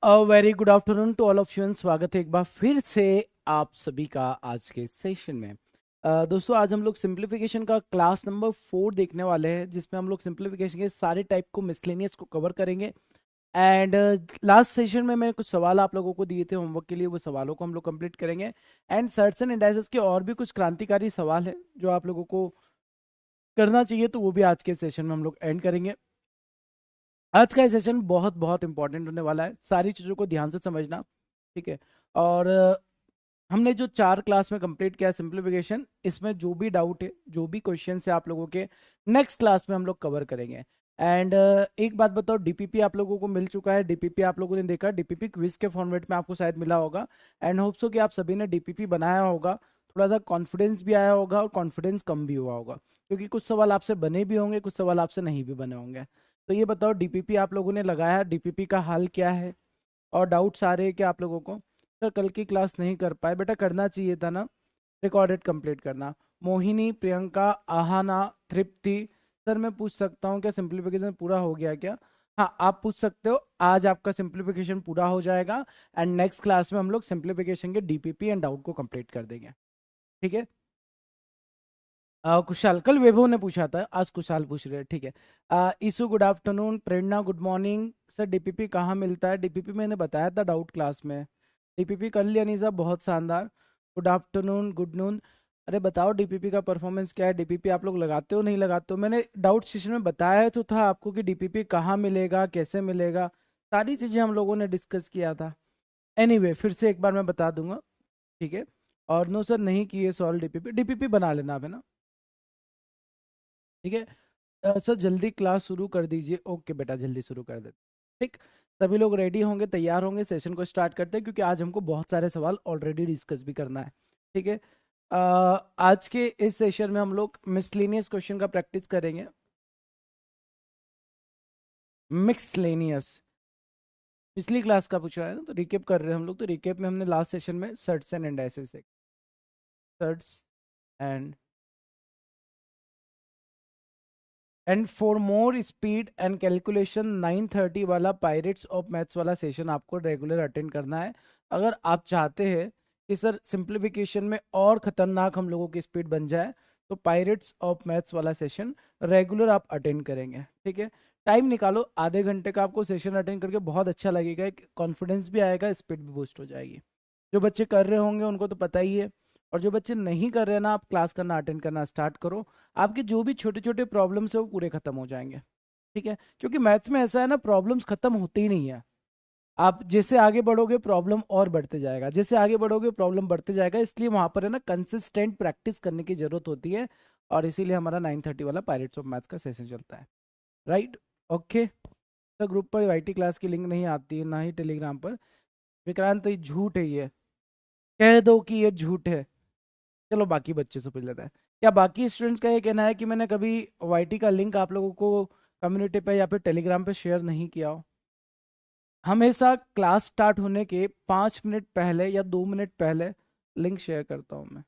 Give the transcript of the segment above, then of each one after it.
Very good afternoon to all of you. स्वागत है एक बार फिर से आप सभी का आज के सेशन में। दोस्तों, आज हम लोग सिंप्लीफिकेशन का क्लास नंबर 4 देखने वाले हैं, जिसमें हम लोग सिंप्लीफिकेशन के सारे टाइप को मिसलेनियस को कवर करेंगे। एंड लास्ट सेशन में मैंने कुछ सवाल आप लोगों को दिए थे होमवर्क के लिए, वो सवालों को हम लोग कंप्लीट करेंगे। एंड सर्ट्स एंड इंडाइसेस के और भी कुछ क्रांतिकारी सवाल है जो आप लोगों को करना चाहिए, तो वो भी आज के सेशन में हम लोग एंड करेंगे। आज का सेशन बहुत बहुत इंपॉर्टेंट होने वाला है, सारी चीज़ों को ध्यान से समझना। ठीक है। और हमने जो 4 क्लास में कंप्लीट किया सिंप्लीफिकेशन, इसमें जो भी डाउट है, जो भी क्वेश्चन है आप लोगों के, नेक्स्ट क्लास में हम लोग कवर करेंगे। एंड एक बात बताओ, डीपीपी आप लोगों को मिल चुका है? डीपीपी आप लोगों ने देखा? डीपीपी क्विज के फॉर्मेट में आपको शायद मिला होगा। एंड होप सो कि आप सभी ने डीपीपी बनाया होगा, थोड़ा सा कॉन्फिडेंस भी आया होगा और कॉन्फिडेंस कम भी हुआ होगा, क्योंकि कुछ सवाल आपसे बने भी होंगे, कुछ सवाल आपसे नहीं भी बने होंगे। तो ये बताओ, डीपीपी आप लोगों ने लगाया, डीपीपी का हाल क्या है? और डाउट्स आ रहे हैं क्या आप लोगों को? सर कल की क्लास नहीं कर पाए, बेटा करना चाहिए था ना, रिकॉर्डेड कंप्लीट करना। मोहिनी, प्रियंका, आहाना, तृप्ति, सर मैं पूछ सकता हूँ क्या सिंप्लीफिकेशन पूरा हो गया क्या? हाँ, आप पूछ सकते हो। आज आपका सिंप्लीफिकेशन पूरा हो जाएगा एंड नेक्स्ट क्लास में हम लोग सिंप्लीफिकेशन के डीपीपी एंड डाउट को कंप्लीट कर देंगे। ठीक है। कुशाल, कल वैभव ने पूछा था, आज कुशाल पूछ रहे हैं। ठीक है। ईशु गुड आफ्टरनून, प्रेरणा गुड मॉर्निंग। सर डीपीपी कहाँ मिलता है? डीपीपी मैंने बताया था डाउट क्लास में। डीपीपी कर लिया नहीं साहब? बहुत शानदार। Good afternoon, good noon. अरे बताओ डीपीपी का परफॉर्मेंस क्या है? डीपीपी आप लोग लगाते हो नहीं लगाते हो? मैंने डाउट सेशन में बताया तो था आपको कि डीपीपी कहाँ मिलेगा, कैसे मिलेगा, सारी चीज़ें हम लोगों ने डिस्कस किया था। एनीवे फिर से एक बार मैं बता दूंगा। ठीक है। और नो सर नहीं किए सॉल्व डीपीपी, डीपीपी बना लेना आप, है ना? ठीक है। सर जल्दी क्लास शुरू कर दीजिए। ओके बेटा, जल्दी शुरू कर देते। ठीक। सभी लोग रेडी होंगे, तैयार होंगे, सेशन को स्टार्ट करते हैं, क्योंकि आज हमको बहुत सारे सवाल ऑलरेडी डिस्कस भी करना है। ठीक है। आज के इस सेशन में हम लोग मिसलेनियस क्वेश्चन का प्रैक्टिस करेंगे। मिक्सलेनियस पिछली क्लास का पूछ रहा है ना, तो रिकेप कर रहे हैं हम लोग। तो रिकेप में हमने लास्ट सेशन में सर्ट्स एंड इंडाइसेस देखे। Shirts and for more speed and calculation 9:30 वाला पायरेट्स ऑफ मैथ्स वाला सेशन आपको रेगुलर अटेंड करना है। अगर आप चाहते हैं कि सर सिंप्लीफिकेशन में और खतरनाक हम लोगों की स्पीड बन जाए, तो पायरेट्स ऑफ मैथ्स वाला सेशन रेगुलर आप अटेंड करेंगे। ठीक है। टाइम निकालो, आधे घंटे का आपको सेशन अटेंड करके बहुत अच्छा लगेगा, एक कॉन्फिडेंस भी आएगा, स्पीड भी बूस्ट हो जाएगी। जो बच्चे कर रहे होंगे उनको तो पता ही है, और जो बच्चे नहीं कर रहे हैं ना, आप क्लास करना अटेंड करना स्टार्ट करो। आपके जो भी छोटे छोटे प्रॉब्लम्स है वो पूरे खत्म हो जाएंगे। ठीक है। क्योंकि मैथ्स में ऐसा है ना, प्रॉब्लम्स खत्म होते ही नहीं है। आप जैसे आगे बढ़ोगे प्रॉब्लम और बढ़ते जाएगा, जैसे आगे बढ़ोगे प्रॉब्लम बढ़ते जाएगा, इसलिए वहां पर है ना कंसिस्टेंट प्रैक्टिस करने की जरूरत होती है। और इसीलिए हमारा 9:30 वाला पायरेट्स ऑफ मैथ्स का सेशन चलता है। राइट। ओके। तो ग्रुप पर वाईटी क्लास की लिंक नहीं आती है, ना ही टेलीग्राम पर। विक्रांत ये झूठ है, ये कह दो कि ये झूठ है। चलो बाकी बच्चे से पूछ लेता है। क्या बाकी स्टूडेंट्स का ये कहना है कि मैंने कभी वाईटी का लिंक आप लोगों को कम्युनिटी पे या फिर टेलीग्राम पे शेयर नहीं किया हो? हमेशा क्लास स्टार्ट होने के 5 मिनट पहले या 2 मिनट पहले लिंक शेयर करता हूँ मैं।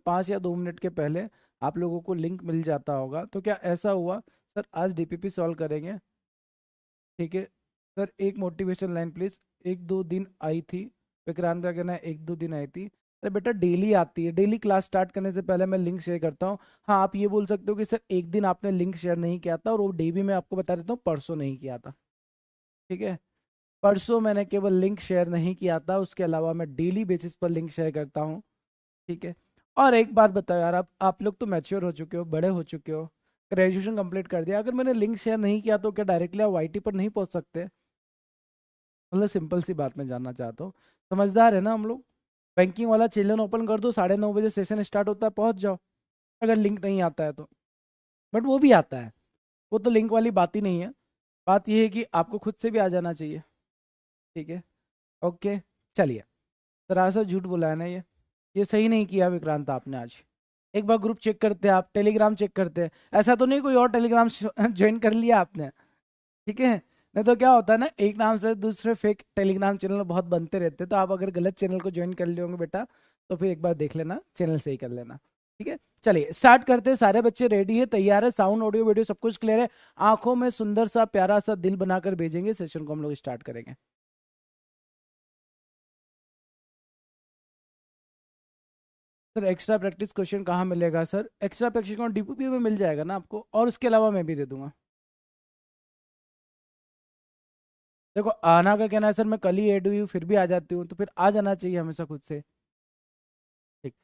5 या 2 मिनट के पहले आप लोगों को लिंक मिल जाता होगा। तो क्या ऐसा हुआ सर आज डीपीपी सॉल्व करेंगे? ठीक है। सर एक मोटिवेशन लाइन प्लीज। 1-2 दिन आई थी, विक्रांत का कहना है 1-2 दिन आई थी। अरे बेटा डेली आती है, डेली क्लास स्टार्ट करने से पहले मैं लिंक शेयर करता हूँ। हाँ, आप ये बोल सकते हो कि सर एक दिन आपने लिंक शेयर नहीं किया था, और वो डे भी मैं आपको बता देता हूँ परसों नहीं किया था। ठीक है। परसों मैंने केवल लिंक शेयर नहीं किया था, उसके अलावा मैं डेली बेसिस पर लिंक शेयर करता हूँ। ठीक है। और एक बात बताओ यार, आप लोग तो मैच्योर हो चुके हो, बड़े हो चुके हो, ग्रेजुएशन कंप्लीट कर दिया, अगर मैंने लिंक शेयर नहीं किया तो क्या डायरेक्टली आप वाईटी पर नहीं पहुंच सकते? मतलब सिंपल सी बात मैं जानना चाहता हूँ। समझदार है ना हम लोग। बैंकिंग वाला चैनल ओपन कर दो, 9:30 बजे सेशन स्टार्ट होता है, पहुंच जाओ। अगर लिंक नहीं आता है तो, बट वो भी आता है, वो तो लिंक वाली बात ही नहीं है। बात ये है कि आपको खुद से भी आ जाना चाहिए। ठीक है। ओके। चलिए। जरा सा झूठ बोला है ना ये सही नहीं किया विक्रांत आपने आज। एक बार ग्रुप चेक करते हैं, आप टेलीग्राम चेक करते हैं, ऐसा तो नहीं कोई और टेलीग्राम ज्वाइन कर लिया आपने? ठीक है। नहीं तो क्या होता है ना, एक नाम से दूसरे फेक टेलीग्राम चैनल बहुत बनते रहते हैं, तो आप अगर गलत चैनल को ज्वाइन कर लिए होंगे बेटा, तो फिर एक बार देख लेना, चैनल सही कर लेना। ठीक है, चलिए स्टार्ट करते हैं। सारे बच्चे रेडी है, तैयार है, साउंड ऑडियो वीडियो सब कुछ क्लियर है, आंखों में सुंदर सा प्यारा सा दिल बनाकर भेजेंगे, सेशन को हम लोग स्टार्ट करेंगे। सर एक्स्ट्रा प्रैक्टिस क्वेश्चन कहाँ मिलेगा? Sir extra practice question DPP में मिल जाएगा ना आपको, और उसके अलावा मैं भी दे दूंगा। देखो आना का कहना है सर, मैं कल ही एड हुई हूँ फिर भी आ जाती हूँ, तो फिर आ जाना चाहिए हमेशा खुद से। ठीक,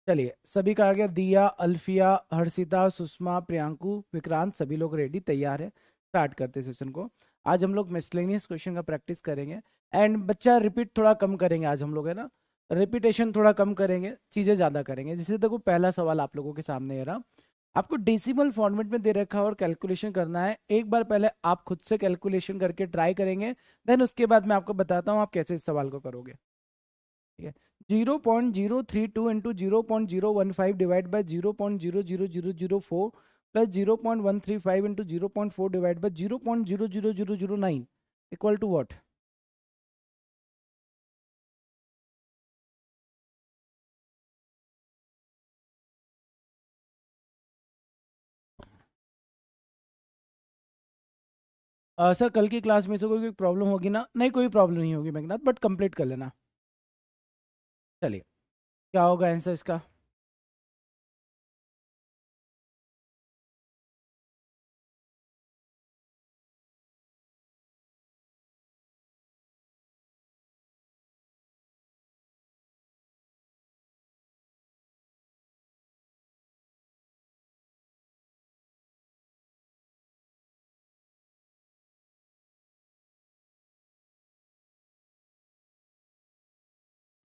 चलिए सभी का आ गया, दिया, अल्फिया, हर्षिता, सुषमा, प्रियांकु, विक्रांत, सभी लोग रेडी तैयार है। स्टार्ट करते हैं सेशन को। आज हम लोग मिसलेनियस क्वेश्चन का प्रैक्टिस करेंगे, एंड बच्चा रिपीट थोड़ा कम करेंगे आज हम लोग, है ना, रिपीटेशन थोड़ा कम करेंगे, चीज़ें ज़्यादा करेंगे। जैसे देखो पहला सवाल आप लोगों के सामने है रहा, आपको डेसिमल फॉर्मेट में दे रखा है और कैलकुलेशन करना है। एक बार पहले आप खुद से कैलकुलेशन करके ट्राई करेंगे, देन उसके बाद मैं आपको बताता हूँ आप कैसे इस सवाल को करोगे। ठीक है, 0.032 into 0.015 divide by 0.00004 plus 0.135 into 0.4 divide by 0.00009 equal to what? Sir कल की क्लास में से कोई प्रॉब्लम होगी ना? नहीं कोई प्रॉब्लम नहीं होगी मेघनाथ, बट कंप्लीट कर लेना। चलिए क्या होगा आंसर इसका?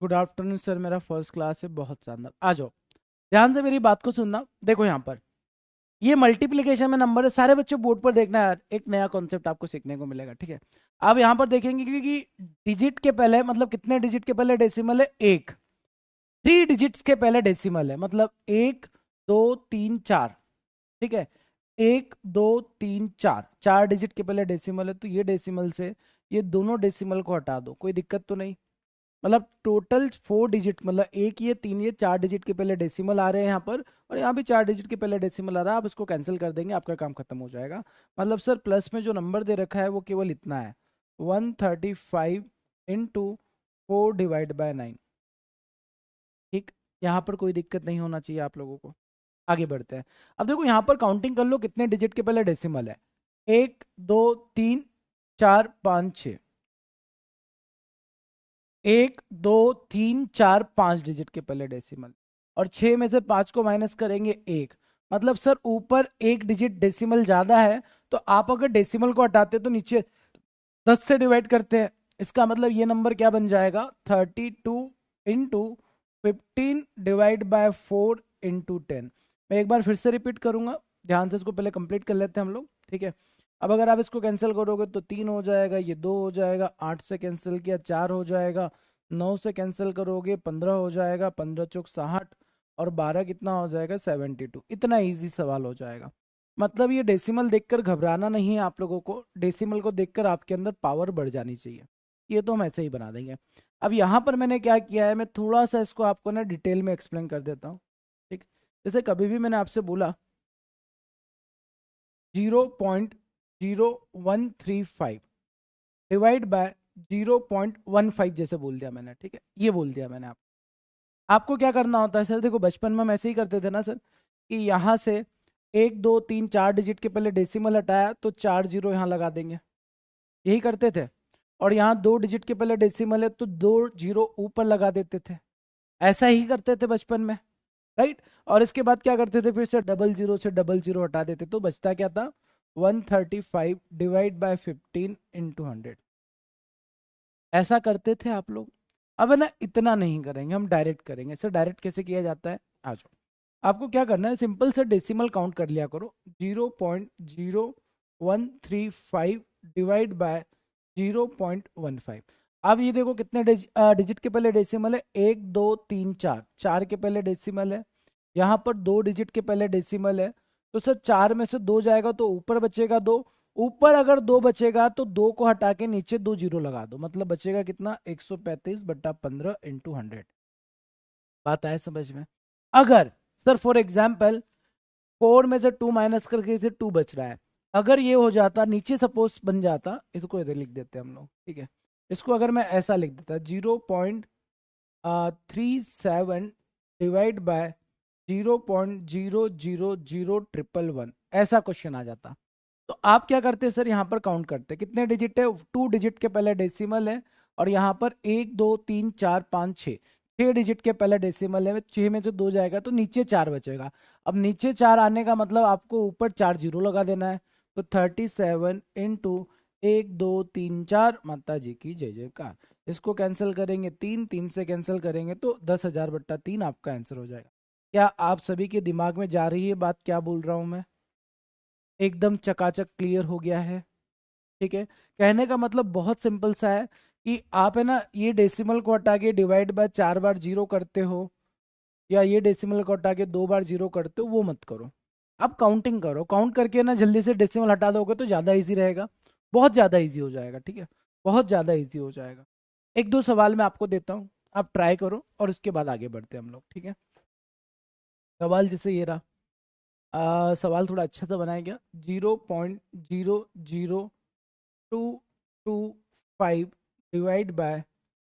गुड आफ्टरनून सर, मेरा फर्स्ट क्लास है, बहुत शानदार। आ जाओ, ध्यान से मेरी बात को सुनना। देखो यहाँ पर ये मल्टीप्लिकेशन में नंबर है, सारे बच्चे बोर्ड पर देखना यार, एक नया कॉन्सेप्ट आपको सीखने को मिलेगा। ठीक है, अब यहाँ पर देखेंगे कि डिजिट के पहले, मतलब कितने डिजिट के पहले डेसिमल है? एक। 3 डिजिट्स के पहले डेसिमल है, मतलब 1 2 3 4। ठीक है, 1 2 3 4, 4 डिजिट के पहले डेसिमल है, तो ये डेसिमल से ये दोनों डेसिमल को हटा दो, कोई दिक्कत तो नहीं। मतलब टोटल 4 डिजिट, मतलब एक ये तीन ये 4 डिजिट के पहले डेसिमल आ रहे हैं यहाँ पर, और यहाँ भी 4 डिजिट के पहले डेसिमल आ रहा है। आप इसको कैंसिल कर देंगे, आपका काम खत्म हो जाएगा। मतलब सर प्लस में जो नंबर दे रखा है वो केवल इतना है, 135 इंटू 4/9। ठीक, यहाँ पर कोई दिक्कत नहीं होना चाहिए आप लोगों को। आगे बढ़ते हैं। अब देखो यहाँ पर काउंटिंग कर लो कितने डिजिट के पहले डेसिमल है। 1 2 3 4 5 6, 1 2 3 4 5 डिजिट के पहले डेसिमल, और 6 में से 5 को माइनस करेंगे 1। मतलब सर ऊपर 1 डिजिट डेसिमल ज्यादा है, तो आप अगर डेसिमल को हटाते तो नीचे 10 से डिवाइड करते हैं। इसका मतलब ये नंबर क्या बन जाएगा? 32 इंटू 15 डिवाइड बाय 4 इंटू 10। मैं एक बार फिर से रिपीट करूंगा, ध्यान से इसको पहले कंप्लीट कर लेते हैं हम लोग। ठीक है, अब अगर आप इसको कैंसिल करोगे तो 3 हो जाएगा, ये 2 हो जाएगा, 8 से कैंसिल किया 4 हो जाएगा, 9 से कैंसिल करोगे 15 हो जाएगा, 15 चौक 60, और 12 कितना हो जाएगा? 72। इतना इजी सवाल हो जाएगा। मतलब ये डेसिमल देखकर घबराना नहीं है आप लोगों को, डेसिमल को देखकर आपके अंदर पावर बढ़ जानी चाहिए। ये तो हम ऐसे ही बना देंगे। अब यहाँ पर मैंने क्या किया है, मैं थोड़ा सा इसको आपको ना डिटेल में एक्सप्लेन कर देता हूँ। ठीक, जैसे कभी भी मैंने आपसे बोला 0.0135 डिवाइड बाय 0.15, जैसे बोल दिया मैंने, ठीक है, ये बोल दिया मैंने। आपको क्या करना होता है सर? देखो बचपन में हम ऐसे ही करते थे ना सर, कि यहाँ से 1 2 3 4 डिजिट के पहले डेसिमल हटाया तो 4 जीरो यहाँ लगा देंगे, यही करते थे। और यहाँ 2 डिजिट के पहले डेसिमल है तो 2 जीरो ऊपर लगा देते थे, ऐसा ही करते थे बचपन में, राइट। और इसके बाद क्या करते थे, फिर से डबल जीरो से डबल जीरो हटा देते, तो बचता क्या था? 135 डिवाइड बाय 15 इंटू 100। ऐसा करते थे आप लोग। अब है ना, इतना नहीं करेंगे, हम डायरेक्ट करेंगे। सर डायरेक्ट कैसे किया जाता है? आ जाओ, आपको क्या करना है, सिंपल से डेसिमल काउंट कर लिया करो। 0.0135 डिवाइड बाय 0.15। अब ये देखो कितने डिजिट के पहले डेसिमल है? 1 2 3 4, 4 के पहले डेसिमल है। यहाँ पर 2 डिजिट के पहले डेसिमल है, तो सर 4 में से 2 जाएगा तो ऊपर बचेगा 2। ऊपर अगर 2 बचेगा तो 2 को हटा के नीचे 2 जीरो लगा दो, मतलब बचेगा कितना? 135/15 इंटू 100। बात आए समझ में? अगर सर फॉर एग्जाम्पल 4 में से 2 माइनस करके इसे 2 बच रहा है। अगर ये हो जाता नीचे सपोज बन जाता, इसको इधर लिख देते हैं हम लोग, ठीक है। इसको अगर मैं ऐसा लिख देता 0.37 डिवाइड बाय 0.000111, ऐसा क्वेश्चन आ जाता। तो आप क्या करते सर, यहाँ पर काउंट करते कितने डिजिट है, 2 डिजिट के पहले डेसिमल है, और यहाँ पर 1 2 3 4 5 6, 6 डिजिट के पहले डेसिमल है, 6 में से 2 जाएगा तो नीचे 4 बचेगा। अब नीचे 4 आने का मतलब आपको ऊपर 4 जीरो लगा देना है। तो 37 इंटू 1 2 3 4, माता जी की जय जयकार। इसको कैंसिल करेंगे, 3 3 से कैंसिल करेंगे तो 10,000/3 आपका आंसर हो जाएगा। क्या आप सभी के दिमाग में जा रही है बात, क्या बोल रहा हूं मैं? एकदम चकाचक क्लियर हो गया है, ठीक है। कहने का मतलब बहुत सिंपल सा है कि आप है ना ये डेसिमल को हटा के डिवाइड बाय 4 बार जीरो करते हो, या ये डेसिमल को हटा के 2 बार जीरो करते हो, वो मत करो। आप काउंटिंग करो, काउंट करके ना जल्दी से डेसिमल हटा दोगे तो ज़्यादा इजी रहेगा, बहुत ज़्यादा इजी हो जाएगा, ठीक है, बहुत ज़्यादा इजी हो जाएगा। एक दो सवाल मैं आपको देता हूँ, आप ट्राई करो और उसके बाद आगे बढ़ते हैं हम लोग, ठीक है। सवाल जैसे ये रहा, सवाल थोड़ा अच्छा सा बनाया गया, 0.00225 डिवाइड बाय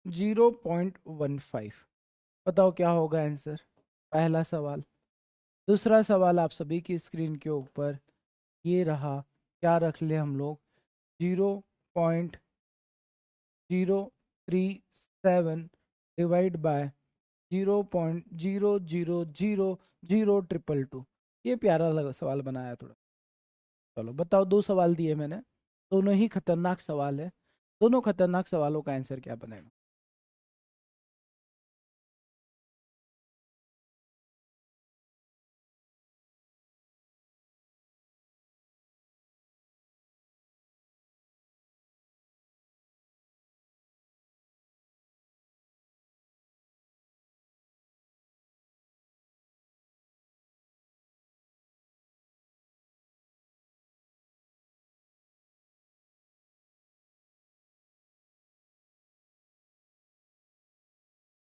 0.15, बताओ क्या होगा आंसर, पहला सवाल। दूसरा सवाल आप सभी की स्क्रीन के ऊपर ये रहा, क्या रख ले हम लोग, 0.037 डिवाइड बाय 0.0000222। ये प्यारा लगा सवाल बनाया थोड़ा। चलो बताओ, दो सवाल दिए मैंने, दोनों ही खतरनाक सवाल है, दोनों खतरनाक सवालों का आंसर क्या बनेगा?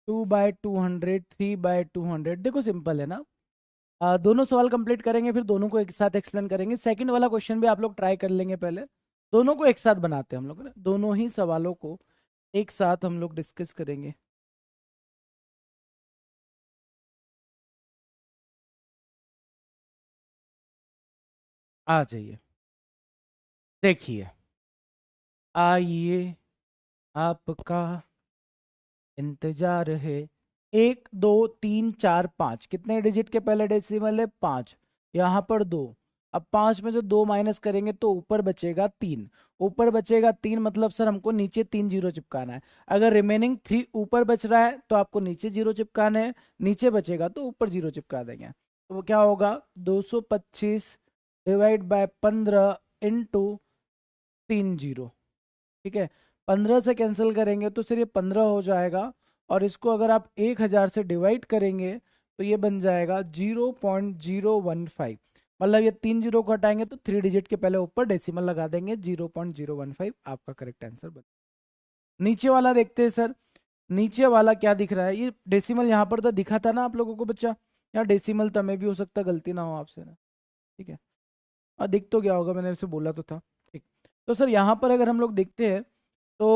2/200, 3/200, देखो सिंपल है ना। दोनों सवाल कंप्लीट करेंगे फिर दोनों को एक साथ एक्सप्लेन करेंगे। सेकंड वाला क्वेश्चन भी आप लोग ट्राई कर लेंगे पहले। दोनों को एक साथ बनाते हैं हम लोग ना, दोनों ही सवालों को एक साथ हम लोग डिस्कस करेंगे। आ जाइए, देखिए, आइए आपका इंतजार है। 1 2 3 4 5, कितने डिजिट के पहले डेसिमल है, 5, यहाँ पर 2। अब 5 में से 2 माइनस करेंगे तो ऊपर बचेगा 3, ऊपर बचेगा 3 मतलब सर हमको नीचे 3 जीरो चिपकाना है। अगर रिमेनिंग 3 ऊपर बच रहा है तो आपको नीचे जीरो चिपकाना है, नीचे बचेगा तो ऊपर जीरो चिपका देंगे। तो वो क्या होगा, 225 डिवाइड बाय 15 इंटू 3 जीरो, ठीक है। 15 से कैंसिल करेंगे तो सिर्फ ये 15 हो जाएगा, और इसको अगर आप 1,000 से डिवाइड करेंगे तो ये बन जाएगा 0.015। मतलब ये 3 जीरो को हटाएंगे तो 3 डिजिट के पहले ऊपर डेसिमल लगा देंगे, 0.015 आपका करेक्ट आंसर बन। नीचे वाला देखते हैं सर, नीचे वाला क्या दिख रहा है, ये डेसिमल यहाँ पर तो दिखा था ना आप लोगों को बच्चा, यहाँ डेसिमल था, में भी हो सकता गलती ना हो आपसे ना, ठीक है। और दिख तो गया होगा, मैंने इसे बोला तो था, ठीक। तो सर यहाँ पर अगर हम लोग देखते हैं तो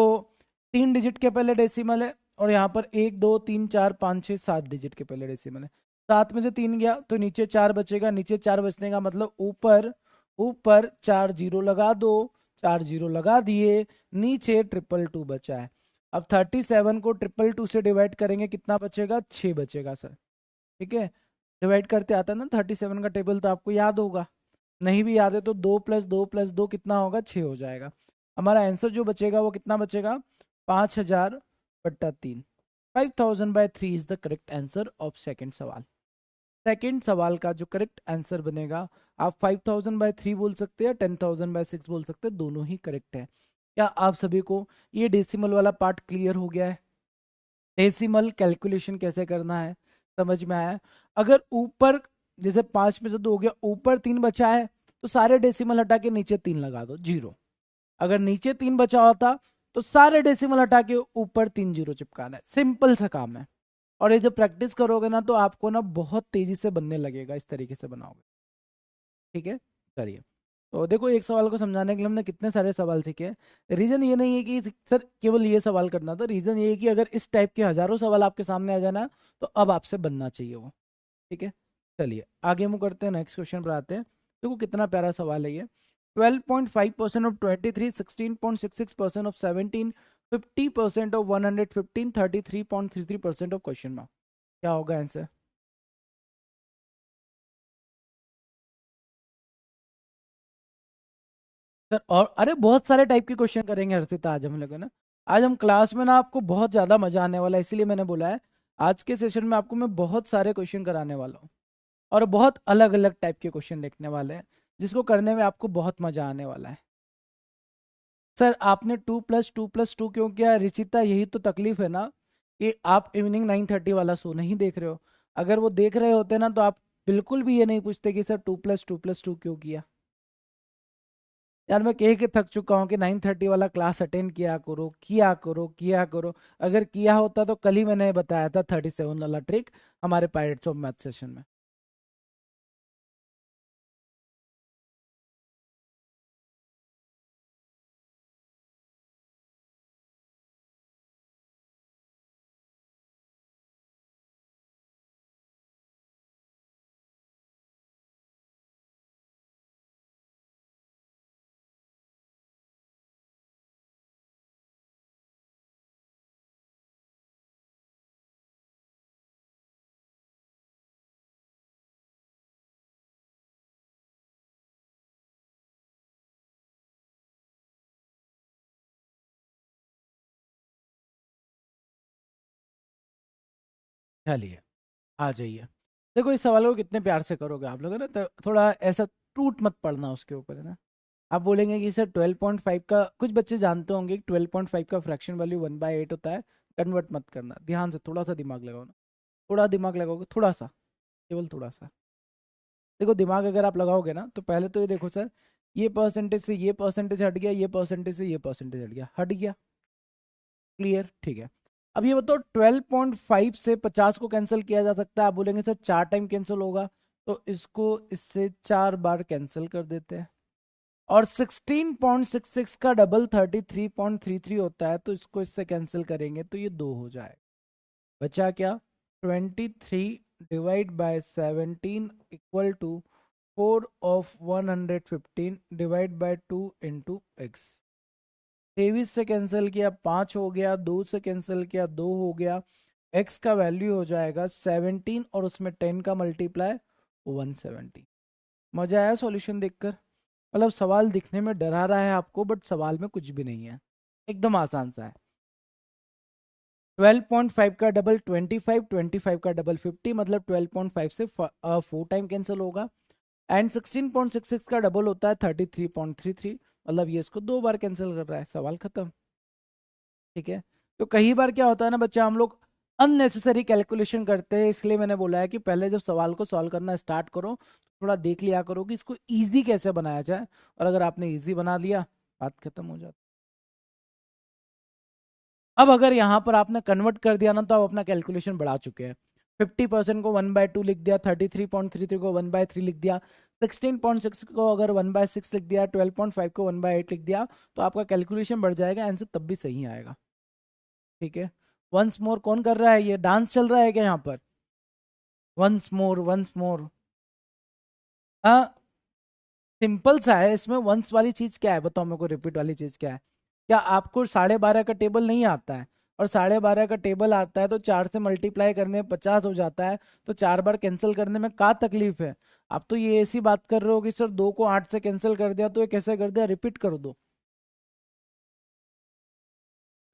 3 डिजिट के पहले डेसिमल है, और यहाँ पर 1 2 3 4 5 6 7 डिजिट के पहले डेसिमल है। 7 में से 3 गया तो नीचे 4 बचेगा, नीचे 4 बचने का मतलब ऊपर ऊपर 4 जीरो लगा दो, 4 जीरो लगा दिए, नीचे 222 बचा है। अब 37 को 222 से डिवाइड करेंगे, कितना बचेगा, 6 बचेगा सर, ठीक है। डिवाइड करते आता ना 37 का टेबल, तो आपको याद होगा, नहीं भी याद है तो 2 + 2 + 2 कितना होगा, 6 हो जाएगा। हमारा आंसर जो बचेगा वो कितना बचेगा, 5,000/3। 5,000/3 is the correct answer of second सवाल। सेकंड सवाल का जो करेक्ट आंसर बनेगा, आप 5,000/3 बोल सकते हैं, 10,000/6 बोल सकते हैं, दोनों ही करेक्ट है। क्या आप सभी को ये डेसिमल वाला पार्ट क्लियर हो गया है? डेसिमल कैलकुलेशन कैसे करना है समझ में आया? अगर ऊपर जैसे 5 में से 2 हो गया, ऊपर 3 बचा है तो सारे डेसिमल हटा के नीचे 3 लगा दो, जीरो। अगर नीचे 3 बचा होता तो सारे डेसिमल हटा के ऊपर 3 जीरो चिपकाना है, सिंपल सा काम है। और ये जब प्रैक्टिस करोगे ना तो आपको ना बहुत तेजी से बनने लगेगा, इस तरीके से बनाओगे। ठीक है, चलिए। तो देखो, एक सवाल को समझाने के लिए हमने कितने सारे सवाल सीखे। रीजन ये नहीं है कि सर केवल ये सवाल करना था, रीजन ये है कि अगर इस टाइप के हजारों सवाल आपके सामने आ जाना तो अब आपसे बनना चाहिए वो। ठीक है, चलिए आगे मूव करते हैं, नेक्स्ट क्वेश्चन पर आते हैं। देखो कितना प्यारा सवाल है ये। 12.5% of 23, 16.66% of 17, 50% of 115, 33.33% of question mark. क्या होगा आंसर? सर और अरे बहुत सारे टाइप के क्वेश्चन करेंगे हर्षिता आज हम लोग, है ना। आज हम क्लास में ना आपको बहुत ज़्यादा मजा आने वाला है, इसीलिए मैंने बोला है आज के सेशन में आपको मैं बहुत सारे क्वेश्चन कराने वाला हूँ। और बहुत अलग अलग टाइप के क्वेश्चन देखने वाले हैं, जिसको करने में आपको बहुत मजा आने वाला है। सर आपने 2+2+2 क्यों किया रिचिता? यही तो तकलीफ है ना कि आप इवनिंग 9:30 वाला शो नहीं देख रहे हो। अगर वो देख रहे होते ना तो आप बिल्कुल भी ये नहीं पूछते कि सर 2+2+2 क्यों किया। यार मैं कह के थक चुका हूँ कि 9:30 वाला क्लास अटेंड किया करो, किया करो, किया करो। अगर किया होता तो कल ही मैंने बताया था 37 वाला ट्रिक हमारे पायरेट्स ऑफ मैथ सेशन में। चलिए आ जाइए। देखो इस सवाल को कितने प्यार से करोगे आप लोग, है ना, तो थोड़ा ऐसा टूट मत पड़ना उसके ऊपर, है ना। आप बोलेंगे कि सर 12.5 का, कुछ बच्चे जानते होंगे कि 12.5 का फ्रैक्शन वैल्यू 1/8 होता है। कन्वर्ट मत करना, ध्यान से थोड़ा सा दिमाग लगाओ ना। थोड़ा दिमाग लगाओगे, थोड़ा सा, केवल थोड़ा सा। देखो दिमाग अगर आप लगाओगे ना तो पहले तो ये देखो सर, ये परसेंटेज से ये परसेंटेज हट गया, ये परसेंटेज से ये परसेंटेज हट गया, हट गया। क्लियर, ठीक है। अब ये बताओ 12.5 से 50 को कैंसिल किया जा सकता है? आप बोलेंगे सर 4 टाइम कैंसिल होगा, तो इसको इससे 4 बार कैंसिल कर देते हैं। और 16.66 का डबल 33.33 होता है, तो इसको इससे कैंसिल करेंगे तो ये 2 हो जाए। बचा क्या? 23 divide by 17 equal to 4 of 115 divide by 2 into x. 23 से कैंसिल किया 5 हो गया, 2 से कैंसिल किया 2 हो गया। एक्स का वैल्यू हो जाएगा 17 और उसमें 10 का मल्टीप्लाई 170। मजा आया सॉल्यूशन देखकर? मतलब सवाल दिखने में डरा रहा है आपको, बट सवाल में कुछ भी नहीं है, एकदम आसान सा है। 12.5 का डबल 25, 25 का डबल 50, मतलब 12.5 से 4 टाइम कैंसिल होगा। एंड 16.66 का डबल होता है 33.33, मतलब ये इसको 2 बार कैंसिल कर रहा है, सवाल खत्म। ठीक है। तो कई बार क्या होता है ना बच्चा, हम लोग अननेसेसरी कैलकुलेशन करते हैं, इसलिए मैंने बोला है कि पहले जब सवाल को सॉल्व करना स्टार्ट करो थोड़ा देख लिया करो कि इसको इजी कैसे बनाया जाए। और अगर आपने इजी बना लिया, बात खत्म हो जाती। अब अगर यहाँ पर आपने कन्वर्ट कर दिया ना तो आप अपना कैलकुलेशन बढ़ा चुके हैं। 50% को 1/2 लिख दिया, 33.33 को 1/3 लिख दिया, 16.6 को अगर 1/6 लिख दिया, 12.5 को 1/8 लिख दिया, तो आपका कैलकुलेशन बढ़ जाएगा, आंसर तब भी सही आएगा। ठीक है। वंस मोर कौन कर रहा है? ये डांस चल रहा है क्या यहाँ पर? Once more, once more. हाँ, सिंपल सा है, इसमें वंस वाली चीज क्या है बताओ मेरे को, रिपीट वाली चीज क्या है? क्या आपको 12.5 का टेबल नहीं आता है? और 12.5 का टेबल आता है तो 4 से मल्टीप्लाई करने में 50 हो जाता है, तो 4 बार कैंसिल करने में क्या तकलीफ है? आप तो ये ऐसी बात कर रहे हो कि सर 2 को 8 से कैंसिल कर दिया तो ये कैसे कर दिया, रिपीट कर दो।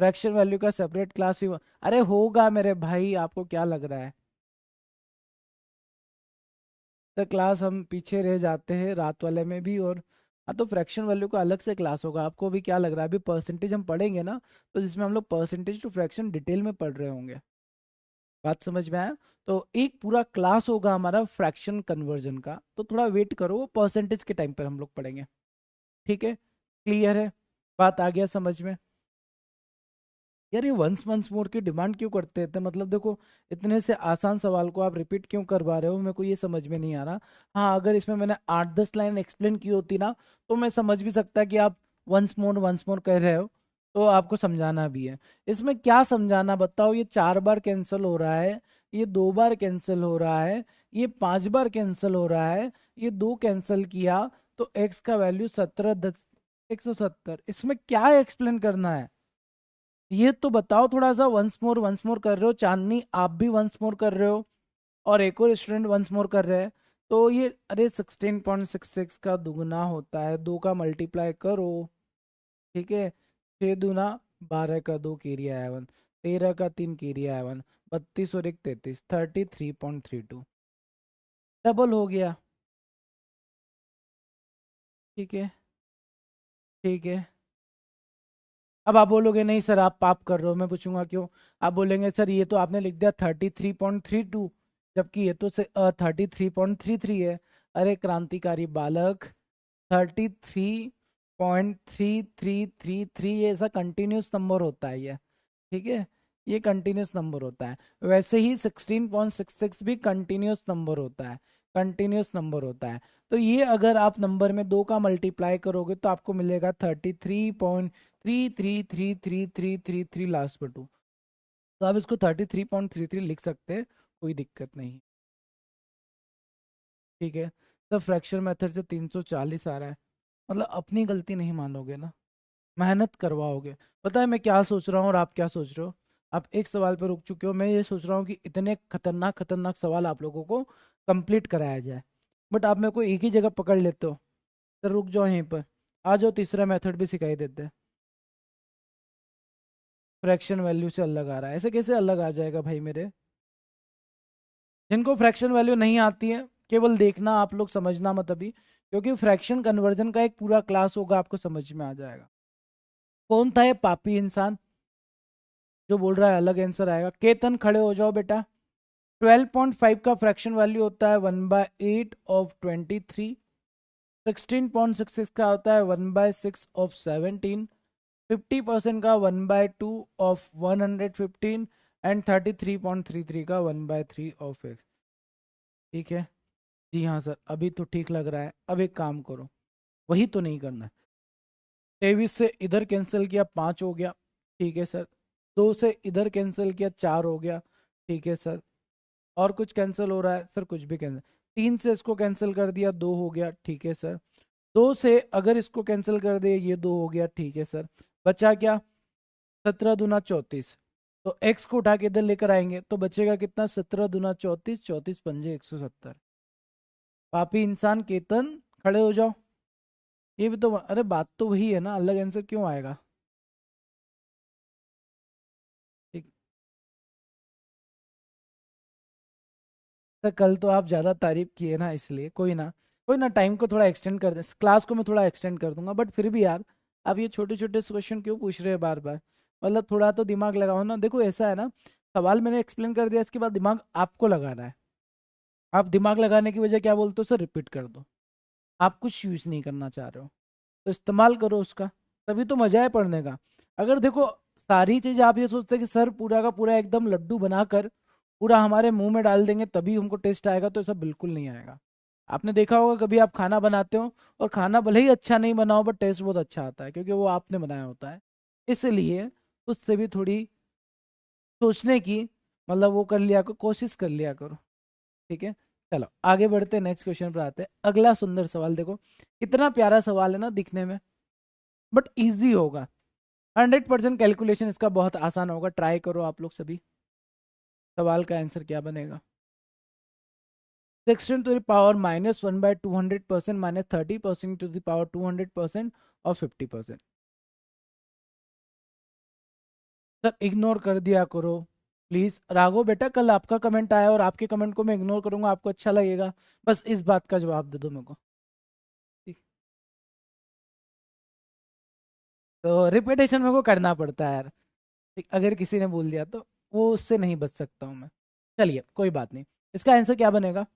फ्रैक्शन वैल्यू का सेपरेट क्लास ही अरे होगा मेरे भाई, आपको क्या लग रहा है? तो क्लास हम पीछे रह जाते हैं रात वाले में भी। और हाँ, तो फ्रैक्शन वैल्यू का अलग से क्लास होगा। आपको भी क्या लग रहा है, अभी परसेंटेज हम पढ़ेंगे ना, तो जिसमें हम लोग परसेंटेज टू फ्रैक्शन डिटेल में पढ़ रहे होंगे। बात समझ में आया? तो एक पूरा क्लास होगा हमारा फ्रैक्शन कन्वर्जन का, तो थोड़ा वेट करो, वो परसेंटेज के टाइम पर हम लोग पढ़ेंगे। ठीक है, क्लियर है? बात आ गया समझ में? यार ये वंस मोर की डिमांड क्यों करते थे, मतलब देखो इतने से आसान सवाल को आप रिपीट क्यों करवा रहे हो, मेरे को ये समझ में नहीं आ रहा। हाँ अगर इसमें मैंने 8-10 लाइन एक्सप्लेन की होती ना, तो मैं समझ भी सकता कि आप वंस मोर कह रहे हो, तो आपको समझाना भी है। इसमें क्या समझाना बताओ, ये 4 बार कैंसिल हो रहा है, ये 2 बार कैंसिल हो रहा है, ये 5 बार कैंसिल हो रहा है, ये 2 कैंसिल किया, तो एक्स का वैल्यू 170, इसमें क्या एक्सप्लेन करना है, ये तो बताओ थोड़ा सा। वंस मोर कर रहे हो, चांदनी आप भी वंस मोर कर रहे हो, और एक और स्टूडेंट वंस मोर कर रहे हैं, तो ये अरे 16.66 का दुगना होता है, 2 का मल्टीप्लाई करो, ठीक है। 6 दूना 12 का 2 केरिया है 1, 13 का 3 केरिया है 1, 32 और 1 33, 33.32 डबल हो गया। ठीक है, ठीक है। अब आप बोलोगे नहीं सर आप पाप कर रहे हो, मैं पूछूंगा क्यों। आप बोलेंगे सर ये तो आपने लिख दिया 33.32, जबकि ये तो 33.33 है। अरे क्रांतिकारी बालक, 33.3333 ये ऐसा कंटिन्यूस नंबर होता है ये, ठीक है, ये कंटिन्यूस नंबर होता है। वैसे ही 16.66 भी कंटिन्यूस नंबर होता है, कंटिन्यूस नंबर होता है। तो ये अगर आप नंबर में 2 का मल्टीप्लाई करोगे तो आपको मिलेगा 33.333333 लास्ट पर 2, तो आप इसको 33.33 लिख सकते हैं, कोई दिक्कत नहीं। ठीक है, तो फ्रैक्शन मेथड से 340 आ रहा है, मतलब अपनी गलती नहीं मानोगे ना, मेहनत करवाओगे। पता है मैं क्या सोच रहा हूँ और आप क्या सोच रहे हो, आप एक सवाल पर रुक चुके हो, मैं ये सोच रहा हूँ कि इतने खतरनाक खतरनाक सवाल आप लोगों को कंप्लीट कराया जाए, बट आप मेरे को एक ही जगह पकड़ लेते हो। तो रुक जाओ यहीं पर, आ जाओ, तीसरा मेथड भी सिखाई देते हैं। फ्रैक्शन वैल्यू से अलग आ रहा है, ऐसे कैसे अलग आ जाएगा भाई मेरे। जिनको फ्रैक्शन वैल्यू नहीं आती है केवल देखना, आप लोग समझना मत अभी, क्योंकि फ्रैक्शन कन्वर्जन का एक पूरा क्लास होगा, आपको समझ में आ जाएगा। कौन था ये पापी इंसान जो बोल रहा है अलग आंसर आएगा। केतन खड़े हो जाओ बेटा। 12.5 का फ्रैक्शन वैल्यू होता है 1/8 ऑफ 23, 16.66 का होता है 1/6 ऑफ 17, 50% का 1/2 ऑफ 115, एंड 33.33 का 1/3 ऑफ x। ठीक है, जी हाँ सर अभी तो ठीक लग रहा है। अब एक काम करो, वही तो नहीं करना है। 23 से इधर कैंसिल किया 5 हो गया, ठीक है सर। 2 से इधर कैंसिल किया 4 हो गया, ठीक है सर। और कुछ कैंसिल हो रहा है सर, कुछ भी कैंसिल। 3 से इसको कैंसिल कर दिया 2 हो गया, ठीक है सर। 2 से अगर इसको कैंसिल कर दे ये 2 हो गया, ठीक है सर। बचा क्या, 17 दूना 34, तो एक्स को उठा के इधर लेकर आएंगे तो बचेगा कितना, 17 दूना 34, 34 पंजे 170। पापी इंसान केतन खड़े हो जाओ। ये भी तो, अरे बात तो वही है ना, अलग आंसर क्यों आएगा। ठीक सर, कल तो आप ज़्यादा तारीफ किए ना, इसलिए कोई ना, कोई ना, टाइम को थोड़ा एक्सटेंड कर दे, क्लास को मैं थोड़ा एक्सटेंड कर दूंगा, बट फिर भी यार आप ये छोटे छोटे क्वेश्चन क्यों पूछ रहे हैं बार बार, मतलब थोड़ा तो दिमाग लगाओ ना। देखो ऐसा है ना, सवाल मैंने एक्सप्लेन कर दिया, इसके बाद दिमाग आपको लगाना है। आप दिमाग लगाने की वजह क्या बोलते हो सर, रिपीट कर दो। आप कुछ यूज़ नहीं करना चाह रहे हो, तो इस्तेमाल करो उसका, तभी तो मजा है पढ़ने का। अगर देखो सारी चीज आप ये सोचते हैं कि सर पूरा का पूरा एकदम लड्डू बनाकर पूरा हमारे मुंह में डाल देंगे तभी हमको टेस्ट आएगा, तो ऐसा बिल्कुल नहीं आएगा। आपने देखा होगा कभी आप खाना बनाते हो, और खाना भले ही अच्छा नहीं बनाओ बट टेस्ट बहुत अच्छा आता है, क्योंकि वो आपने बनाया होता है। इसलिए उससे भी थोड़ी सोचने की, मतलब वो कर लिया करो, कोशिश कर लिया करो। ठीक है, चलो आगे बढ़ते हैं, नेक्स्ट क्वेश्चन पर आते हैं। अगला सुंदर सवाल देखो, कितना प्यारा सवाल है ना दिखने में, बट इजी होगा। 100% कैलकुलेशन इसका बहुत आसान होगा, ट्राई करो आप लोग सभी। सवाल का आंसर क्या बनेगा, 16 to the power -1/200% -30% to the power 200% और 50%। सर इग्नोर कर दिया करो प्लीज। राघव बेटा कल आपका कमेंट आया और आपके कमेंट को मैं इग्नोर करूंगा, आपको अच्छा लगेगा, बस इस बात का जवाब दे दो मेरे को। ठीक। तो रिपीटेशन मेरे को करना पड़ता है यार, ठीक, अगर किसी ने बोल दिया तो वो उससे नहीं बच सकता हूँ मैं। चलिए कोई बात नहीं, इसका आंसर क्या बनेगा,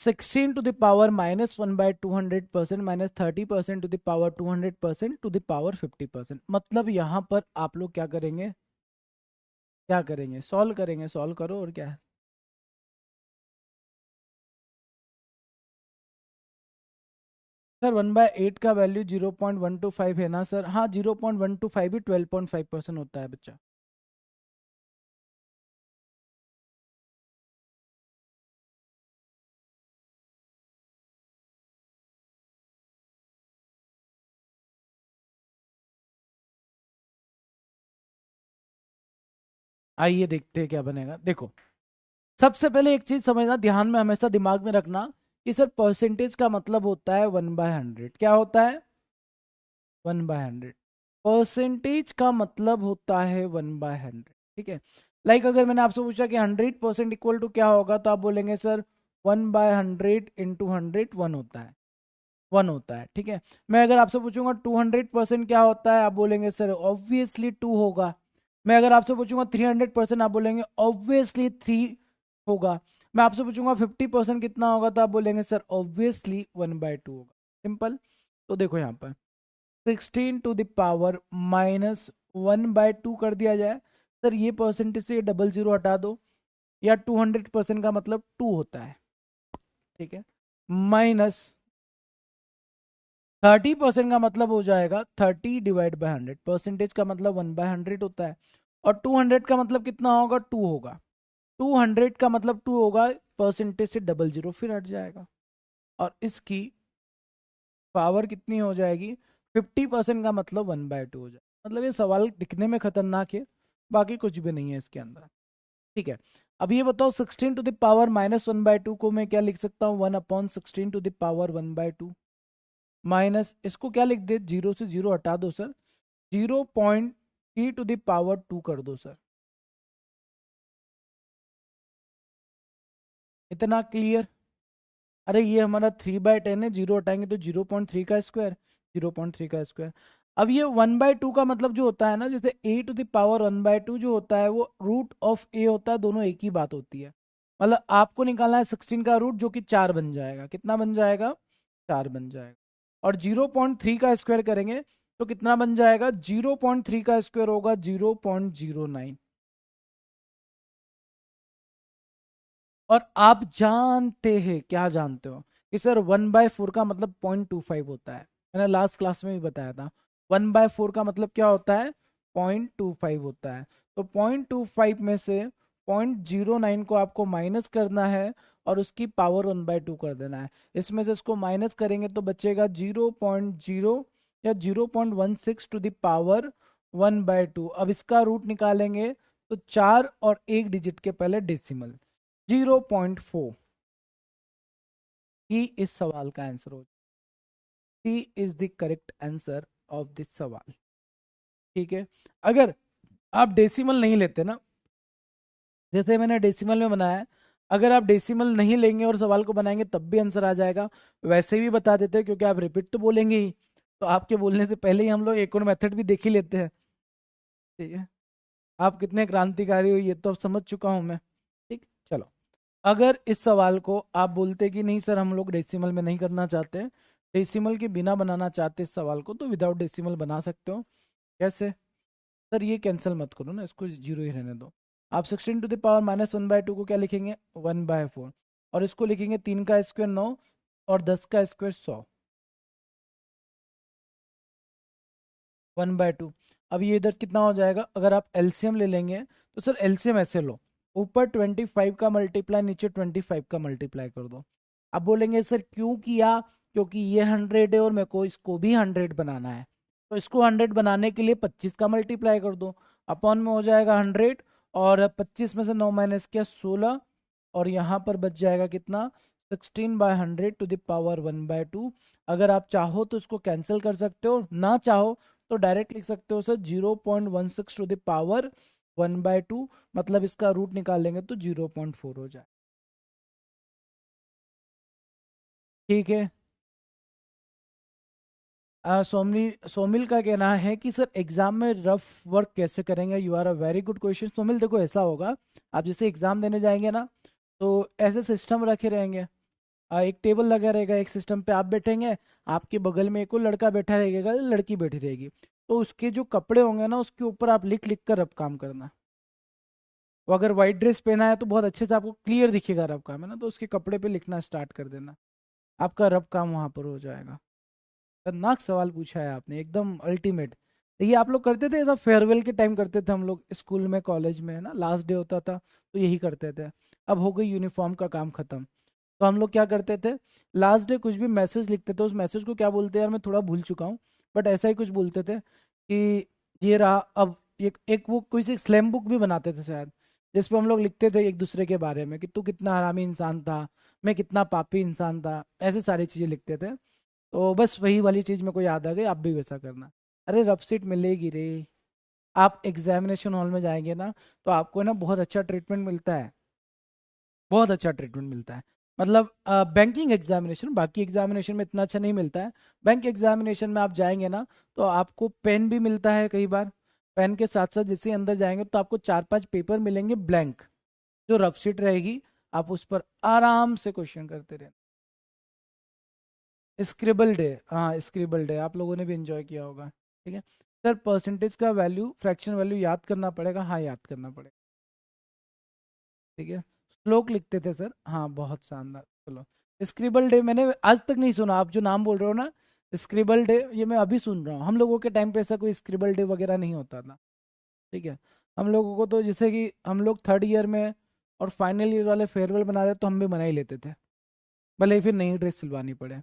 16 to the power -1/200% -30% to the power 200% to the power 50%। मतलब यहाँ पर आप लोग क्या करेंगे, क्या करेंगे, सॉल्व करेंगे, सॉल्व करो और क्या है। सर 1/8 का वैल्यू 0.125 है ना सर। हाँ 0.125 भी 12.5% होता है बच्चा। आइए देखते हैं क्या बनेगा। देखो सबसे पहले एक चीज समझना, ध्यान में हमेशा दिमाग में रखना कि सर परसेंटेज का मतलब होता है 1/100। क्या होता है? 1/100। परसेंटेज का मतलब होता है 1/100। ठीक है। लाइक अगर मैंने आपसे पूछा कि 100% इक्वल टू क्या होगा, तो आप बोलेंगे सर 1/100 इंटू 100 1 होता है, 1 होता है। ठीक है। मैं अगर आपसे पूछूंगा 200% क्या होता है, आप बोलेंगे सर ऑब्वियसली 2 होगा। मैं अगर आपसे पूछूंगा 300%, आप बोलेंगे ऑब्वियसली 3 होगा। मैं आपसे पूछूंगा 50% कितना होगा, तो आप बोलेंगे सर ऑब्वियसली 1/2 होगा। सिंपल। तो देखो यहाँ पर 16 to the power -1/2 कर दिया जाए। सर ये परसेंटेज से ये डबल जीरो हटा दो, या 200% का मतलब 2 होता है। ठीक है। माइनस 30% का मतलब हो जाएगा 30/100। परसेंटेज का मतलब 1/100 होता है। और 200 का मतलब कितना होगा, 2 होगा। 200 का मतलब 2 होगा, परसेंटेज से डबल जीरो फिर हट जाएगा। और इसकी पावर कितनी हो जाएगी, 50% का मतलब 1/2 हो जाएगा। मतलब ये सवाल दिखने में खतरनाक है, बाकी कुछ भी नहीं है इसके अंदर। ठीक है। अब ये बताओ 16 to the power -1/2 को मैं क्या लिख सकता हूँ, 1/16 to the power 1/2 माइनस इसको क्या लिख दे, जीरो से जीरो हटा दो सर, 0.3 to the power 2 कर दो सर। इतना क्लियर? अरे ये हमारा 3/10 है, जीरो हटाएंगे तो 0.3 का स्क्वायर, 0.3 का स्क्वायर। अब ये 1/2 का मतलब जो होता है ना, जैसे a to the power 1/2 जो होता है वो रूट ऑफ a होता है, दोनों एक ही बात होती है। मतलब आपको निकालना है 16 का रूट, जो कि 4 बन जाएगा। कितना बन जाएगा, 4 बन जाएगा। और 0.3 का स्क्वायर करेंगे तो कितना बन जाएगा, 0.3 का स्क्वायर होगा 0.09। और आप जानते हैं, क्या जानते हो कि सर 1/4 का मतलब 0.25 होता है। मैंने लास्ट क्लास में भी बताया था 1/4 का मतलब क्या होता है, 0.25 होता है। तो 0.25 में से 0.09 को आपको माइनस करना है और उसकी पावर 1/2 कर देना है। इसमें से इसको माइनस करेंगे तो बचेगा 0.0 या 0.16 to the power 1/2। अब इसका रूट निकालेंगे तो 4 और 1 डिजिट के पहले डेसिमल 0.4। ही इस सवाल का आंसर हो, C is the correct answer of this सवाल। ठीक है। अगर आप डेसिमल नहीं लेते ना, जैसे मैंने डेसिमल में बनाया है, अगर आप डेसिमल नहीं लेंगे और सवाल को बनाएंगे तब भी आंसर आ जाएगा। वैसे भी बता देते हैं क्योंकि आप रिपीट तो बोलेंगे ही, तो आपके बोलने से पहले ही हम लोग एक और मेथड भी देख ही लेते हैं। ठीक है। आप कितने क्रांतिकारी हो ये तो अब समझ चुका हूं मैं। ठीक। चलो, अगर इस सवाल को आप बोलते कि नहीं सर हम लोग डेसिमल में नहीं करना चाहते, डेसिमल के बिना बनाना चाहते इस सवाल को, तो विदाउट डेसिमल बना सकते हो। कैसे? सर ये कैंसिल मत करो ना, इसको जीरो ही रहने दो। आप 16 to the power -1/2 को क्या लिखेंगे, 1/4। और इसको लिखेंगे 3 का स्क्वायर 9 और 10 का स्क्वायर 100, 1/2। अब ये इधर कितना हो जाएगा, अगर आप एलसीएम ले लेंगे तो सर एलसीएम ऐसे लो, ऊपर 25 का मल्टीप्लाई नीचे 25 का मल्टीप्लाई कर दो। अब बोलेंगे सर क्यों किया, क्योंकि ये 100 है और मेरे को इसको भी 100 बनाना है। तो इसको 100 बनाने के लिए 25 का मल्टीप्लाई कर दो, अपॉन में हो जाएगा 100। और 25 में से 9 माइनस किया 16, और यहाँ पर बच जाएगा कितना, 16/100 to the power 1/2। अगर आप चाहो तो इसको कैंसिल कर सकते हो, ना चाहो तो डायरेक्ट लिख सकते हो सर 0.16 to the power 1/2। मतलब इसका रूट निकाल लेंगे तो 0.4 हो जाए। ठीक है। सोमिल का कहना है कि सर एग्जाम में रफ वर्क कैसे करेंगे। You are a very good question Somil. देखो ऐसा होगा, आप जैसे एग्जाम देने जाएंगे ना, तो ऐसे सिस्टम रखे रहेंगे एक टेबल लगा रहेगा, एक सिस्टम पे आप बैठेंगे, आपके बगल में एक और लड़का बैठा रहेगा, लड़की बैठी रहेगी। तो उसके जो कपड़े होंगे ना, उसके ऊपर आप लिख लिख कर रब काम करना। वो अगर व्हाइट ड्रेस पहना है तो बहुत अच्छे से आपको क्लियर दिखेगा रब काम है ना, तो उसके कपड़े पे लिखना स्टार्ट कर देना, आपका रब काम वहां पर हो जाएगा। खतरनाक सवाल पूछा है आपने, एकदम अल्टीमेट। ये आप लोग करते थे, ऐसा फेयरवेल के टाइम करते थे हम लोग स्कूल में कॉलेज में, है ना, लास्ट डे होता था तो यही करते थे। अब हो गई यूनिफॉर्म का काम खत्म, तो हम लोग क्या करते थे, लास्ट डे कुछ भी मैसेज लिखते थे, उस मैसेज को क्या बोलते हैं यार मैं थोड़ा भूल चुका हूँ, बट ऐसा ही कुछ बोलते थे कि ये रहा। अब एक वो कोई सी स्लैम बुक भी बनाते थे शायद, जिसपे हम लोग लिखते थे एक दूसरे के बारे में कि तू कितना हरामी इंसान था, मैं कितना पापी इंसान था, ऐसे सारी चीजें लिखते थे। तो बस वही वाली चीज मेरे को याद आ गई, आप भी वैसा करना। अरे रफ सीट मिलेगी रे। आप एग्जामिनेशन हॉल में जाएंगे ना, तो आपको ना बहुत अच्छा ट्रीटमेंट मिलता है, बहुत अच्छा ट्रीटमेंट मिलता है। मतलब बैंकिंग एग्जामिनेशन, बाकी एग्जामिनेशन में इतना अच्छा नहीं मिलता है। बैंक एग्जामिनेशन में आप जाएंगे ना, तो आपको पेन भी मिलता है कई बार। पेन के साथ साथ जैसे ही अंदर जाएंगे तो आपको 4-5 पेपर मिलेंगे ब्लैंक, जो रफ शीट रहेगी, आप उस पर आराम से क्वेश्चन करते रहे। स्क्रिबल डे, हाँ स्क्रिबल डे आप लोगों ने भी एंजॉय किया होगा। ठीक है सर, परसेंटेज का वैल्यू, फ्रैक्शन वैल्यू याद करना पड़ेगा, हाँ याद करना पड़ेगा। ठीक है, श्लोक लिखते थे सर, हाँ बहुत शानदार। चलो, स्क्रिबल डे मैंने आज तक नहीं सुना, आप जो नाम बोल रहे हो ना स्क्रिबल डे, ये मैं अभी सुन रहा हूँ। हम लोगों के टाइम पे ऐसा कोई स्क्रिबल डे वगैरह नहीं होता था। ठीक है, हम लोगों को तो जैसे कि हम लोग थर्ड ईयर में और फाइनल ईयर वाले फेयरवेल बना रहे तो हम भी मना ही लेते थे, भले ही फिर नई ड्रेस सिलवानी पड़े।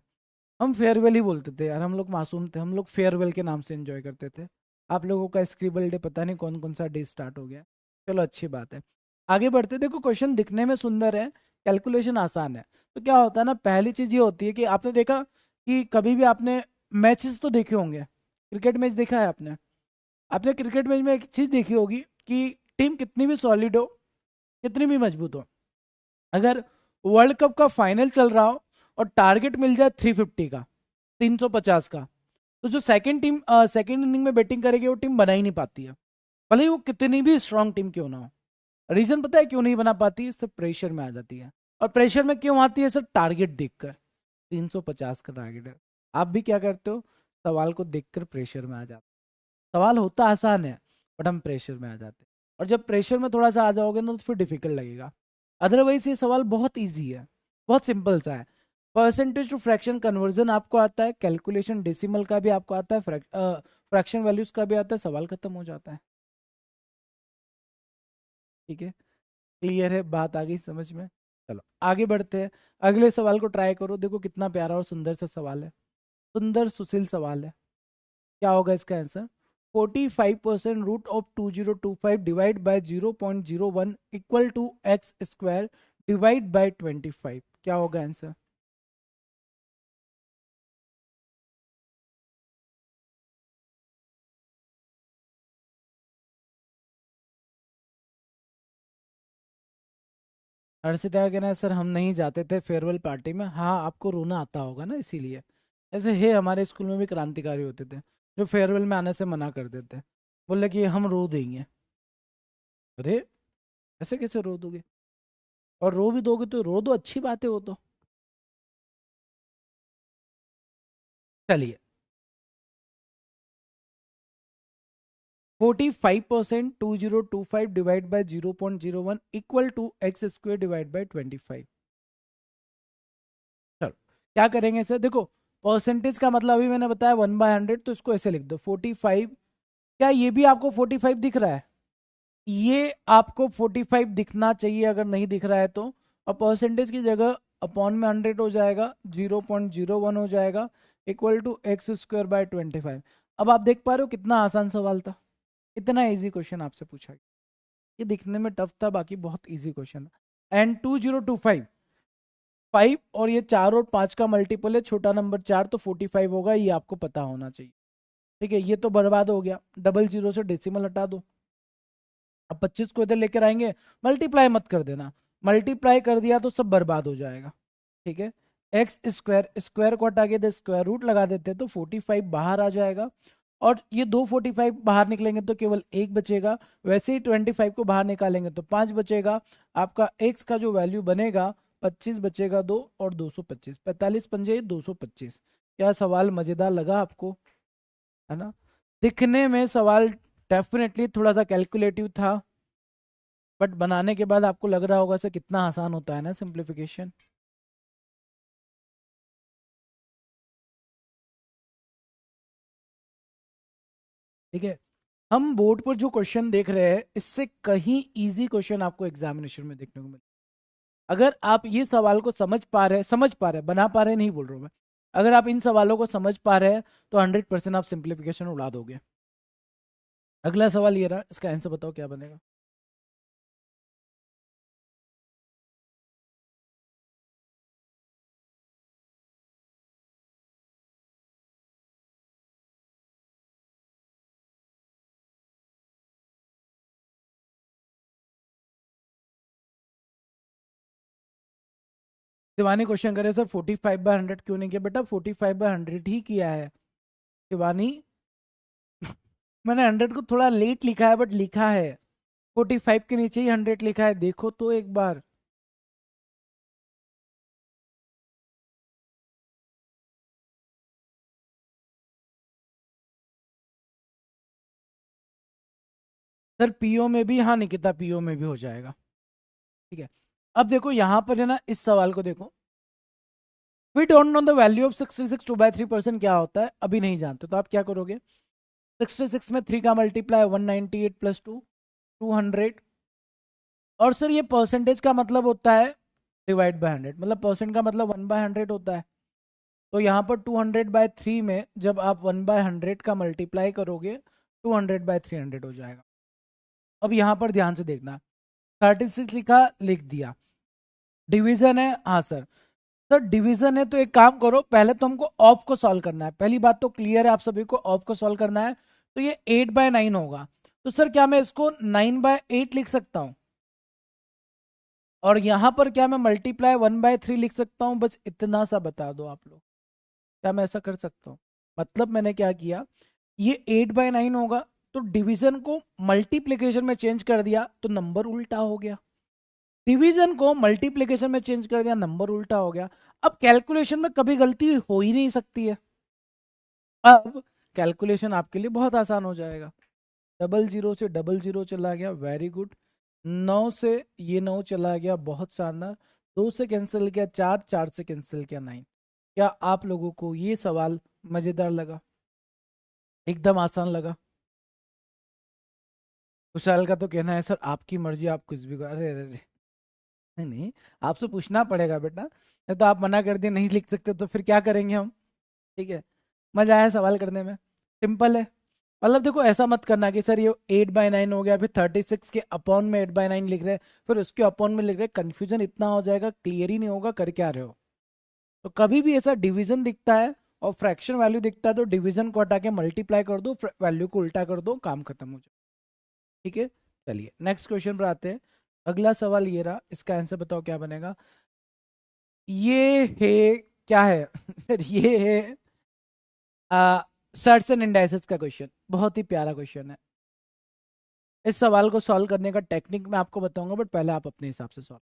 हम फेयरवेल ही बोलते थे यार, हम लोग मासूम थे, हम लोग फेयरवेल के नाम से एंजॉय करते थे। आप लोगों का स्क्रिबल डे पता नहीं कौन कौन सा डे स्टार्ट हो गया। चलो अच्छी बात है, आगे बढ़ते। देखो क्वेश्चन दिखने में सुंदर है, कैलकुलेशन आसान है। तो क्या होता है ना, पहली चीज ये होती है कि आपने देखा कि कभी भी आपने मैचेस तो देखे होंगे, क्रिकेट मैच देखा है आपने। आपने क्रिकेट मैच में एक चीज देखी होगी कि टीम कितनी भी सॉलिड हो, कितनी भी मजबूत हो, अगर वर्ल्ड कप का फाइनल चल रहा हो और टारगेट मिल जाए 350 का, 350 का, तो जो सेकंड इनिंग में बैटिंग करेगी वो टीम बना ही नहीं पाती है, भले ही वो कितनी भी स्ट्रांग टीम क्यों ना हो। रीजन पता है क्यों नहीं बना पाती? सब प्रेशर में आ जाती है। और प्रेशर में क्यों आती है सर? टारगेट देखकर, 350 का टारगेट है। आप भी क्या करते हो, सवाल को देखकर प्रेशर में आ जाते हो। सवाल होता आसान है, बट हम प्रेशर में आ जाते हैं। और जब प्रेशर में थोड़ा सा आ जाओगे ना, तो फिर डिफिकल्ट लगेगा। अदरवाइज ये सवाल बहुत ईजी है, बहुत सिंपल सा है। परसेंटेज टू फ्रैक्शन कन्वर्जन आपको आता है, कैलकुलेशन डेसिमल का भी आपको आता है, फ्रैक्शन वैल्यूज का भी आता है, सवाल खत्म हो जाता है। ठीक है, क्लियर है, बात आ गई समझ में? चलो आगे बढ़ते हैं, अगले सवाल को ट्राई करो, देखो कितना प्यारा और सुंदर सा सवाल है, सुंदर सुशील सवाल है। क्या होगा इसका answer? 45% root of 2025 divide by 0.01 equal to x square divide by 25, क्या होगा आंसर? हर्षिता का कहना है सर हम नहीं जाते थे फेयरवेल पार्टी में। हाँ आपको रोना आता होगा ना इसीलिए। ऐसे है, हमारे स्कूल में भी क्रांतिकारी होते थे जो फेयरवेल में आने से मना कर देते, बोले कि हम रो देंगे। अरे ऐसे कैसे रो दोगे? और रो भी दोगे तो रो दो, अच्छी बात है वो तो। चलिए, 45% 2025 divide by 0.01 equal to x square divide by 25। चलो क्या करेंगे सर, देखो परसेंटेज का मतलब अभी मैंने बताया 1/100, तो इसको ऐसे लिख दो 45। क्या ये भी आपको 45 दिख रहा है? ये आपको 45 दिखना चाहिए, अगर नहीं दिख रहा है तो। और परसेंटेज की जगह अपॉन में 100 हो जाएगा, 0.01 हो जाएगा, equal to x square by 25। अब आप देख पा रहे हो कितना आसान सवाल था, इतना इजी क्वेश्चन आपसे पूछा गया। ये दिखने में टफ था, बाकी बहुत इजी क्वेश्चन है। एंड 2025 5 और ये 4 और 5 का मल्टीपल है, छोटा नंबर 4, तो 45 होगा, ये आपको पता होना चाहिए। ठीक है, ये तो बर्बाद हो गया, डबल जीरो से डेसिमल हटा दो। अब 25 को इधर लेकर आएंगे, मल्टीप्लाई मत कर देना, मल्टीप्लाई कर दिया तो सब बर्बाद हो जाएगा। ठीक है, एक्स स्क्वायर, स्क्वायर को हटा के इधर स्क्वायर रूट लगा देते हैं, तो 45 बाहर आ जाएगा। और ये दो 45 बाहर निकलेंगे तो केवल एक बचेगा, वैसे ही 25 को बाहर निकालेंगे तो 5 बचेगा। आपका एक्स का जो वैल्यू बनेगा 25 बचेगा 2 और 225, 45 पंजे 225। क्या सवाल मजेदार लगा आपको? है ना? दिखने में सवाल डेफिनेटली थोड़ा सा कैलकुलेटिव था, बट बनाने के बाद आपको लग रहा होगा सर कितना आसान होता है ना सिंप्लीफिकेशन। ठीक है, हम बोर्ड पर जो क्वेश्चन देख रहे हैं इससे कहीं इजी क्वेश्चन आपको एग्जामिनेशन में देखने को मिले। अगर आप ये सवाल को समझ पा रहे हैं, बना पा रहे हैं नहीं बोल रहा हूं मैं, अगर आप इन सवालों को समझ पा रहे हैं तो 100% आप सिंप्लीफिकेशन उड़ा दोगे। अगला सवाल ये रहा, इसका आंसर बताओ क्या बनेगा। शिवानी क्वेश्चन करे सर 45/100 क्यों नहीं किया? बेटा 45/100 ही किया है शिवानी। मैंने 100 को थोड़ा लेट लिखा है, बट लिखा है 45 के नीचे ही 100 लिखा है, देखो तो एक बार। सर पीओ में भी, हाँ निकिता पीओ में भी हो जाएगा। ठीक है, अब देखो यहाँ पर है ना, इस सवाल को देखो। We don't know the value of 66 2/3% क्या होता है, अभी नहीं जानते, तो आप क्या करोगे? 66 में 3 का मल्टीप्लाई 198 प्लस 2 200। और सर ये परसेंटेज का मतलब होता है डिवाइड बाय 100, मतलब परसेंट का मतलब 1/100 होता है। तो यहाँ पर 200/3 में जब आप 1/100 का मल्टीप्लाई करोगे 200/300 हो जाएगा। अब यहाँ पर ध्यान से देखना, 36 लिखा, लिख दिया। डिवीजन है, हाँ सर। सर डिवीजन है तो एक काम करो, पहले तो हमको ऑफ को सॉल्व करना है, पहली बात तो क्लियर है आप सभी को, ऑफ को सॉल्व करना है। तो ये 8/9 होगा, तो सर क्या मैं इसको 9/8 लिख सकता हूँ? और यहां पर क्या मैं मल्टीप्लाई 1/3 लिख सकता हूँ? बस इतना सा बता दो आप लोग, क्या मैं ऐसा कर सकता हूँ? मतलब मैंने क्या किया, ये 8/9 होगा, तो डिवीजन को मल्टीप्लीकेशन में चेंज कर दिया तो नंबर उल्टा हो गया। डिवीजन को मल्टीप्लीकेशन में चेंज कर दिया, नंबर उल्टा हो गया। अब कैलकुलेशन में कभी गलती हो ही नहीं सकती है। अब कैलकुलेशन आपके लिए बहुत आसान हो जाएगा। 00 से 00 चला गया, वेरी गुड। 9 से ये 9 चला गया, बहुत शानदार। 2 से कैंसिल किया 4, 4 से कैंसिल किया 9। क्या आप लोगों को ये सवाल मजेदार लगा? एकदम आसान लगा? कुशाल का तो कहना है सर आपकी मर्जी, आप कुछ भी अरे अरे अरे। नहीं नहीं, आपसे पूछना पड़ेगा बेटा, नहीं तो आप मना कर दिए नहीं लिख सकते तो फिर क्या करेंगे हम? ठीक है, मजा आया सवाल करने में, सिंपल है। मतलब देखो ऐसा मत करना कि सर ये 8/9 हो गया, फिर 36 के अपॉन में 8/9 लिख रहे हैं, फिर उसके अपॉन में लिख रहे हैं, कंफ्यूजन इतना हो जाएगा, क्लियर ही नहीं होगा कर क्या रहे हो। तो कभी भी ऐसा डिवीजन दिखता है और फ्रैक्शन वैल्यू दिखता है तो डिवीजन को हटा के मल्टीप्लाई कर दो, वैल्यू को उल्टा कर दो, काम खत्म हो जाए। ठीक है, चलिए नेक्स्ट क्वेश्चन पर आते हैं। अगला सवाल ये रहा, इसका आंसर बताओ क्या बनेगा। ये है, क्या है? सर ये है सर्ट्स एंड इंडाइसेस का क्वेश्चन, बहुत ही प्यारा क्वेश्चन है। इस सवाल को सॉल्व करने का टेक्निक मैं आपको बताऊंगा, बट पहले आप अपने हिसाब से सॉल्व।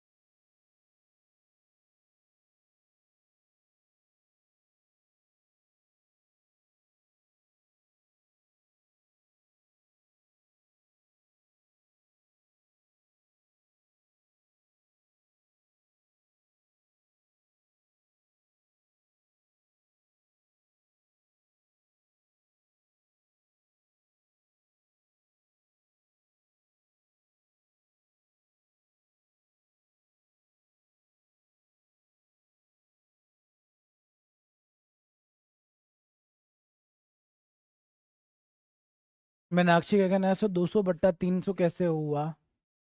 मीनाक्षी का कहना है सर 200/300 कैसे हुआ?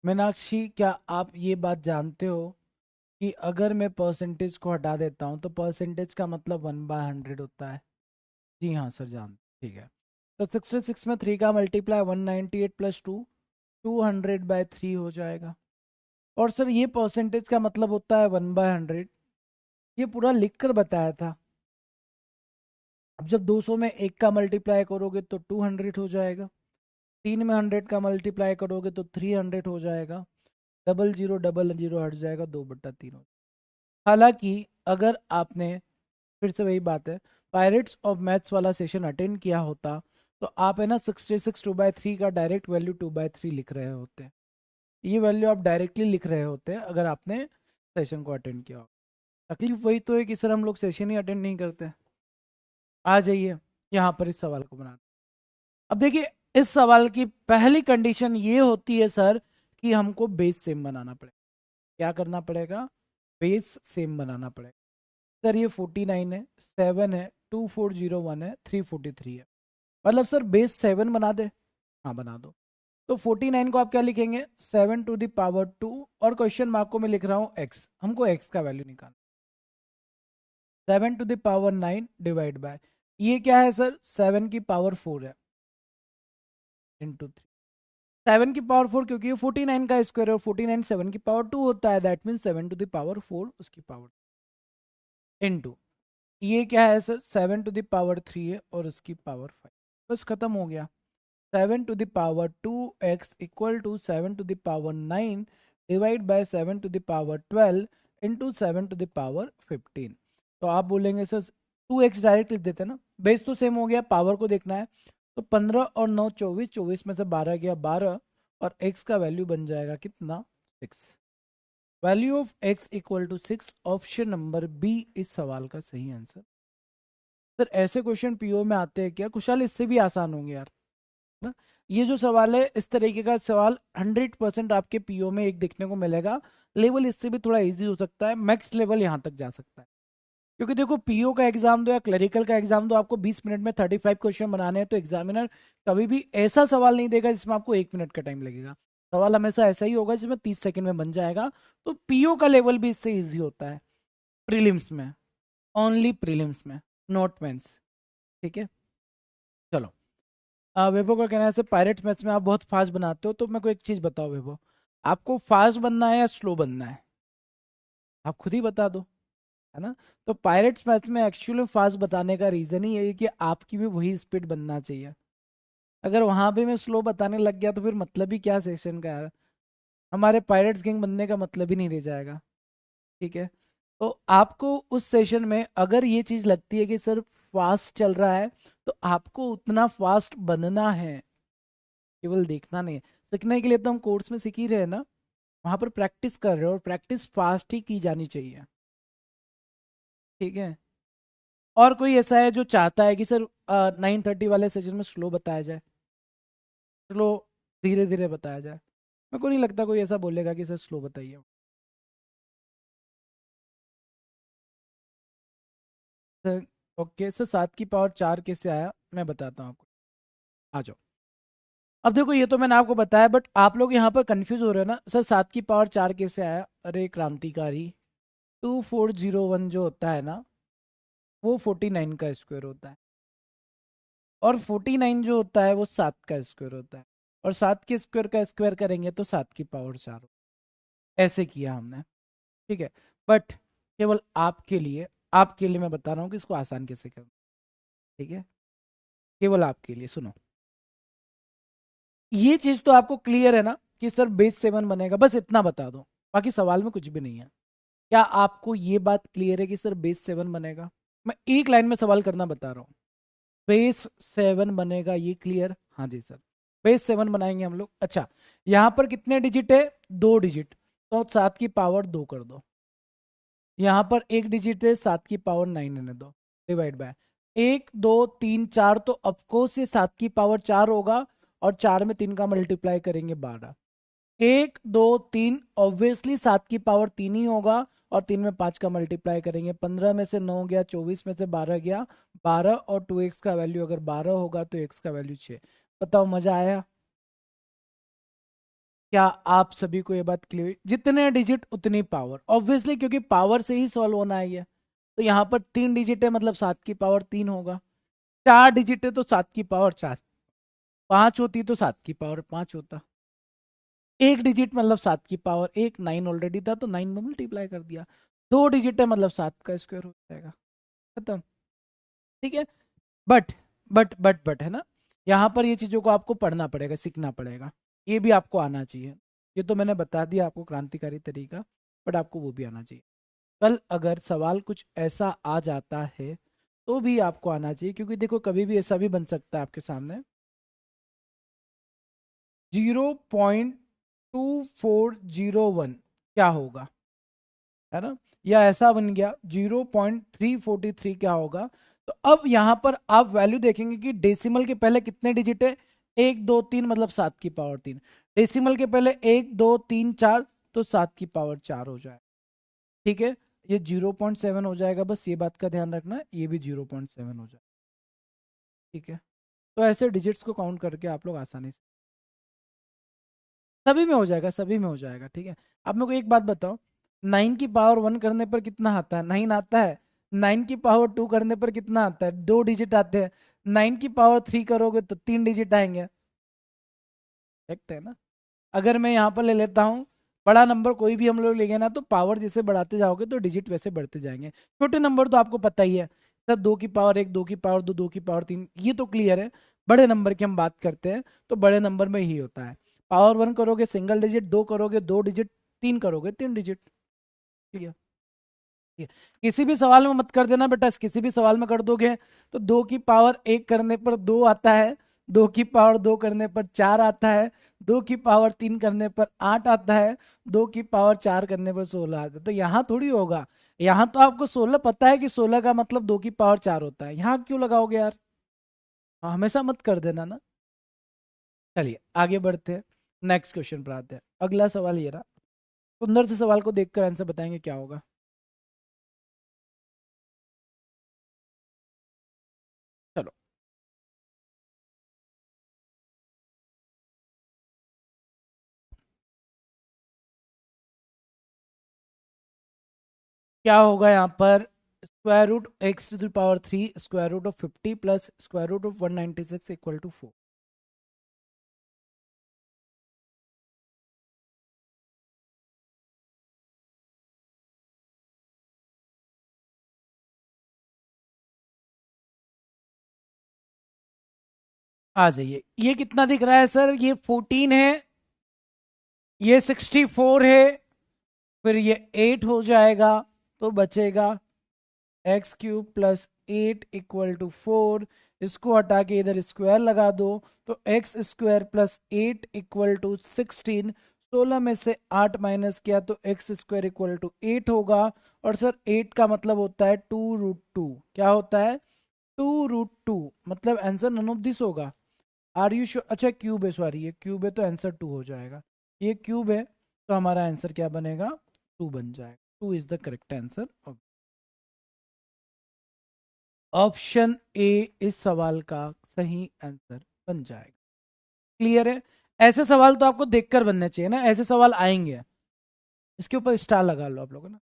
मीनाक्षी क्या आप ये बात जानते हो कि अगर मैं परसेंटेज को हटा देता हूँ तो परसेंटेज का मतलब 1/100 होता है? जी हाँ सर जान, ठीक है। तो 66 में 3 का मल्टीप्लाई 198 प्लस 2 200/3 हो जाएगा। और सर ये परसेंटेज का मतलब होता है 1/100, ये पूरा लिख कर बताया था। अब जब 200 में 1 का मल्टीप्लाई करोगे तो 200 हो जाएगा, 3 में 100 का मल्टीप्लाई करोगे तो 300 हो जाएगा, 00 00 हट जाएगा, 2/3 हो। हालांकि अगर आपने, फिर से वही बात है, पायरेट्स ऑफ मैथ्स वाला सेशन अटेंड किया होता तो आप है ना 66 2/3 का डायरेक्ट वैल्यू 2/3 लिख रहे होते। ये वैल्यू आप डायरेक्टली लिख रहे होते अगर आपने सेशन को अटेंड किया हो। तकलीफ वही तो है कि सर हम लोग सेशन ही अटेंड नहीं करते। आ जाइए यहाँ पर इस सवाल को बनाते। अब देखिए, इस सवाल की पहली कंडीशन ये होती है सर कि हमको बेस सेम बनाना पड़ेगा। क्या करना पड़ेगा? बेस सेम बनाना पड़ेगा। सर ये 49 है, 7 है, 2401 है, 343 है, मतलब सर बेस 7 बना दे। हाँ बना दो। तो 49 को आप क्या लिखेंगे? 7 to the power 2, और क्वेश्चन मार्क को मैं लिख रहा हूँ x, हमको x का वैल्यू निकालना। 7 to the power 9 divide bye, ये क्या है सर? 7 की पावर 4 है, इंटू 3। 7 की पावर 4 क्योंकि ये 49 का स्क्वायर है और 49 7 की पावर 2 होता है, that mean 7 to the power 4 उसकी पावर, इंटू ये क्या है सर? 7 to the power 3 है और उसकी पावर 5। बस खत्म हो गया। 7 to the power 2x equal to 7 to the power 9 divide by 7 to the power 12 into 7 to the power 15। तो आप बोलेंगे सर 2x डायरेक्ट लिख देते ना, बेस तो सेम हो गया, पावर को देखना है। तो 15 और 9 24, 24 में से 12 गया 12, और x का वैल्यू बन जाएगा कितना? 6। Value of x equal to 6, option number B इस सवाल का सही आंसर। सर ऐसे क्वेश्चन पीओ में आते हैं क्या कुशाल? इससे भी आसान होंगे यार ना। ये जो सवाल है, इस तरीके का सवाल 100% आपके पीओ में एक देखने को मिलेगा। लेवल इससे भी थोड़ा इजी हो सकता है, मैक्स लेवल यहाँ तक जा सकता है। क्योंकि देखो पीओ का एग्जाम दो या क्लरिकल का एग्जाम दो, आपको 20 मिनट में 35 क्वेश्चन बनाने हैं, तो एग्जामिनर कभी भी ऐसा सवाल नहीं देगा जिसमें आपको 1 मिनट का टाइम लगेगा। सवाल हमेशा ऐसा ही होगा जिसमें 30 सेकंड में बन जाएगा। तो पीओ का लेवल भी इससे इजी होता है प्रीलिम्स में, ओनली प्रीलिम्स में, नॉट मेंस। ठीक है, चलो। वैभव का कहना है सर पायरेट्स मैथ्स में आप बहुत फास्ट बनाते हो, तो मेरे को एक चीज बताओ वैभव, आपको फास्ट बनना है या स्लो बनना है? आप खुद ही बता दो, है ना। तो पायरेट्स मैथ्स में एक्चुअली फास्ट बताने का रीजन ही यही है कि आपकी भी वही स्पीड बनना चाहिए। अगर वहां पे मैं स्लो बताने लग गया तो फिर मतलब ही क्या सेशन का यार, हमारे पायरेट्स गैंग बनने का मतलब ही नहीं रह जाएगा। ठीक है, तो आपको उस सेशन में अगर ये चीज लगती है कि सर फास्ट चल रहा है, तो आपको उतना फास्ट बनना है, केवल देखना नहीं है। सीखने के लिए तो हम कोर्स में सीख ही रहे हैं ना, वहां पर प्रैक्टिस कर रहे हो, और प्रैक्टिस फास्ट ही की जानी चाहिए। ठीक है। और कोई ऐसा है जो चाहता है कि सर 9:30 वाले सेशन में स्लो बताया जाए, स्लो, धीरे धीरे बताया जाए? मेरे को नहीं लगता कोई ऐसा बोलेगा कि सर स्लो बताइए। सर ओके सर, 7 की पावर 4 कैसे आया मैं बताता हूँ आपको, आ जाओ। अब देखो ये तो मैंने आपको बताया, बट आप लोग यहाँ पर कंफ्यूज हो रहे हो ना, सर 7 की पावर 4 कैसे आया? अरे क्रांतिकारी, 2401 जो होता है ना, वो 49 का स्क्वायर होता है, और 49 जो होता है वो 7 का स्क्वायर होता है, और 7 के स्क्वायर का स्क्वायर करेंगे तो 7 की पावर 4। ऐसे किया हमने। ठीक है, बट केवल आपके लिए मैं बता रहा हूँ कि इसको आसान कैसे करना। ठीक है, केवल आपके लिए सुनो, ये चीज तो आपको क्लियर है ना कि सर बेस 7 बनेगा, बस इतना बता दो, बाकी सवाल में कुछ भी नहीं है। क्या आपको ये बात क्लियर है कि सर बेस 7 बनेगा? मैं एक लाइन में सवाल करना बता रहा हूँ, बेस 7 बनेगा, ये क्लियर? हाँ जी सर, बेस 7 बनाएंगे हम लोग। अच्छा, यहाँ पर कितने डिजिट है? 2 डिजिट, तो 7 की पावर 2 कर दो। यहाँ पर एक डिजिट है, 7 की पावर 9 रहने दो, डिवाइड बाय 1 2 3 4, तो ऑफकोर्स ये 7 की पावर 4 होगा, और 4 में 3 का मल्टीप्लाई करेंगे 12। 1 2 3, ऑब्वियसली 7 की पावर 3 ही होगा, और 3 में 5 का मल्टीप्लाई करेंगे, 15 में से 9 गया, 24 में से 12 गया, 12, और 2x का वैल्यू अगर 12 होगा तो x का वैल्यू 6। बताओ मजा आया? क्या आप सभी को ये बात क्लियर? जितने डिजिट उतनी पावर, ऑब्वियसली क्योंकि पावर से ही सॉल्व होना है ये। तो यहाँ पर 3 डिजिट है मतलब 7 की पावर 3 होगा, 4 डिजिट है तो 7 की पावर 4, 5 होती तो 7 की पावर 5 होता। एक डिजिट मतलब 7 की पावर 1, 9 ऑलरेडी था तो 9 में मल्टीप्लाई कर दिया। 2 डिजिट है मतलब 7 का स्क्वायर हो जाएगा, खत्म। ठीक है, बट बट है ना, यहाँ पर ये चीजों को आपको पढ़ना पड़ेगा, सीखना पड़ेगा, ये भी आपको आना चाहिए। ये तो मैंने बता दिया आपको क्रांतिकारी तरीका, बट आपको वो भी आना चाहिए। कल अगर सवाल कुछ ऐसा आ जाता है तो भी आपको आना चाहिए, क्योंकि देखो कभी भी ऐसा भी बन सकता है आपके सामने 0.2401 क्या होगा, है ना, या ऐसा बन गया 0.343 क्या होगा। तो अब यहां पर आप वैल्यू देखेंगे कि डेसिमल के पहले कितने डिजिट है, 1 2 3, मतलब 7 की पावर 3। डेसिमल के पहले 1 2 3 4, तो 7 की पावर 4 हो जाए। ठीक है, ये 0.7 हो जाएगा, बस ये बात का ध्यान रखना, ये भी 0.7 हो जाए। ठीक है, तो ऐसे डिजिट्स को काउंट करके आप लोग आसानी से, सभी में हो जाएगा, सभी में हो जाएगा। ठीक है, आप मेरे को एक बात बताओ, 9 की पावर 1 करने पर कितना आता है, 9 आता है। 9 की पावर 2 करने पर कितना आता है, 2 डिजिट आते हैं। 9 की पावर 3 करोगे तो 3 डिजिट आएंगे। देखते हैं ना। अगर मैं यहाँ पर ले लेता हूँ, बड़ा नंबर कोई भी हम लोग लेंगे ना, तो पावर जैसे बढ़ाते जाओगे तो डिजिट वैसे बढ़ते जाएंगे। छोटे नंबर तो आपको पता ही है सर, 2 की पावर 1, 2 की पावर 2, 2 की पावर 3, ये तो क्लियर है। बड़े नंबर की हम बात करते हैं तो बड़े नंबर में ही होता है, पावर 1 करोगे सिंगल डिजिट, 2 करोगे 2 डिजिट, 3 करोगे 3 डिजिट। ठीक है, ठीक है। किसी भी सवाल में मत कर देना बेटा, किसी भी सवाल में कर दोगे तो 2 की पावर 1 करने पर 2 आता है, 2 की पावर 2 करने पर 4 आता है, 2 की पावर 3 करने पर 8 आता है, 2 की पावर 4 करने पर 16 आता है। तो यहाँ थोड़ी होगा, यहाँ तो आपको 16 पता है कि 16 का मतलब 2 की पावर 4 होता है, यहाँ क्यों लगाओगे यार। हाँ, हमेशा मत कर देना ना। चलिए आगे बढ़ते हैं, नेक्स्ट क्वेश्चन पर आते हैं। अगला सवाल ये रहा, सुंदर से सवाल को देखकर आंसर बताएंगे क्या होगा। चलो, क्या होगा यहाँ पर, √x⁻³ √50 प्लस √196 इक्वल टू 4। आ जाइए, ये कितना दिख रहा है सर, ये 14 है, ये 64 है, फिर ये 8 हो जाएगा, तो बचेगा x³ + 8 = 4। इसको हटा के इधर स्क्वायर लगा दो, तो x² + 8 = 16। 16 में से 8 माइनस किया तो x² = 8 होगा। और सर 8 का मतलब होता है 2√2, क्या होता है, 2√2, मतलब आंसर नन ऑफ दिस होगा। आर यू श्योर, अच्छा क्यूब है, सॉरी ये क्यूब है तो आंसर 2 हो जाएगा। ये क्यूब है तो हमारा आंसर क्या बनेगा, 2 बन जाएगा। 2 is the correct answer. Option A इस सवाल का सही आंसर बन जाएगा। क्लियर है, ऐसे सवाल तो आपको देखकर बनने चाहिए ना, ऐसे सवाल आएंगे, इसके ऊपर स्टार लगा लो आप लोगों ना।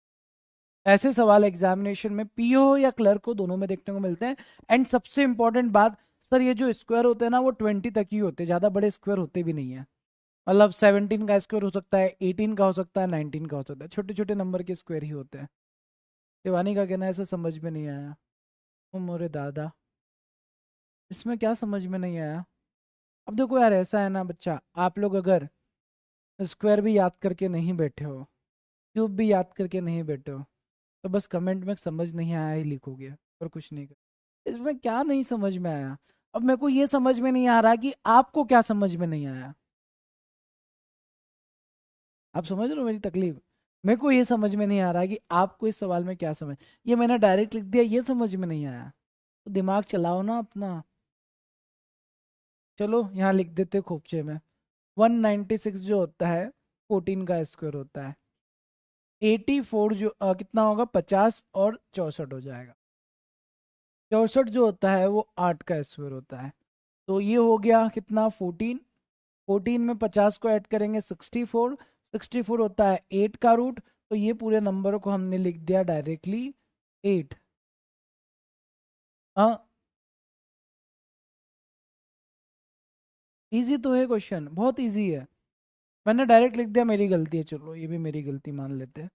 ऐसे सवाल एग्जामिनेशन में पीओ या क्लर्क को दोनों में देखने को मिलते हैं। एंड सबसे इंपॉर्टेंट बात, सर ये जो स्क्वायर होते हैं ना वो 20 तक ही होते हैं, ज्यादा बड़े स्क्वायर होते भी नहीं है। मतलब 17 का स्क्वायर हो सकता है, 18 का हो सकता है, 19 का हो सकता है, छोटे छोटे नंबर के स्क्वायर ही होते हैं। शिवानी का कहना है ऐसा समझ में नहीं आया। ओ मोरे दादा, इसमें क्या समझ में नहीं आया। अब देखो यार, ऐसा है ना बच्चा, आप लोग अगर स्क्वायर भी याद करके नहीं बैठे हो, क्यूब भी याद करके नहीं बैठे हो, तो बस कमेंट में समझ नहीं आया ही लिखोगे और कुछ नहीं कर। इसमें क्या नहीं समझ में आया, अब मेरे को ये समझ में नहीं आ रहा कि आपको क्या समझ में नहीं आया। आप समझ रहे हो मेरी तकलीफ, मेरे को ये समझ में नहीं आ रहा कि आपको इस सवाल में क्या समझ, ये मैंने डायरेक्ट लिख दिया, ये समझ में नहीं आया, तो दिमाग चलाओ ना अपना। चलो यहाँ लिख देते खोपचे में, 196 जो होता है 14 का स्क्वायर होता है, 84 जो कितना होगा, 50 और 64 हो जाएगा। 64 जो होता है वो 8 का स्क्वायर होता है। तो ये हो गया कितना, 14। 14 में 50 को ऐड करेंगे 64, 64 होता है 8 का रूट, तो ये पूरे नंबर को हमने लिख दिया डायरेक्टली 8। हाँ, इजी तो है क्वेश्चन, बहुत इजी है, मैंने डायरेक्ट लिख दिया, मेरी गलती है, चलो ये भी मेरी गलती मान लेते हैं।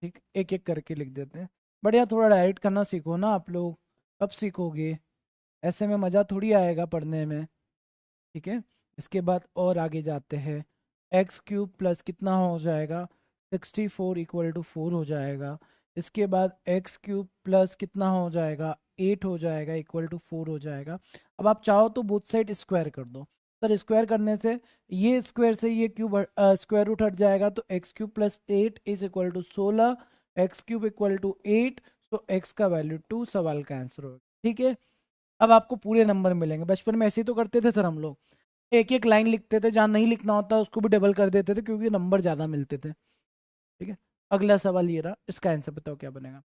ठीक, एक एक करके लिख देते हैं। बढ़िया, थोड़ा डायरेक्ट करना सीखो ना आप लोग, कब सीखोगे, ऐसे में मज़ा थोड़ी आएगा पढ़ने में। ठीक है, इसके बाद और आगे जाते हैं, x³ प्लस कितना हो जाएगा, 64 = 4 हो जाएगा। इसके बाद एक्स क्यूब प्लस कितना हो जाएगा 8 हो जाएगा इक्वल टू 4 हो जाएगा। अब आप चाहो तो बोथ साइड स्क्वायर कर दो। सर स्क्वायर करने से ये स्क्वायर से ये क्यूब स्क्वायर रूट हट जाएगा, तो x cube plus 8 is equal to 16, x cube equal to 8, तो एक्स का वैल्यू 2, सवाल का आंसर होगा। ठीक है, अब आपको पूरे नंबर मिलेंगे। बचपन में ऐसे ही तो करते थे सर हम लोग, एक एक लाइन लिखते थे, जहाँ नहीं लिखना होता उसको भी डबल कर देते थे क्योंकि नंबर ज़्यादा मिलते थे। ठीक है, अगला सवाल ये रहा, इसका आंसर बताओ क्या बनेगा।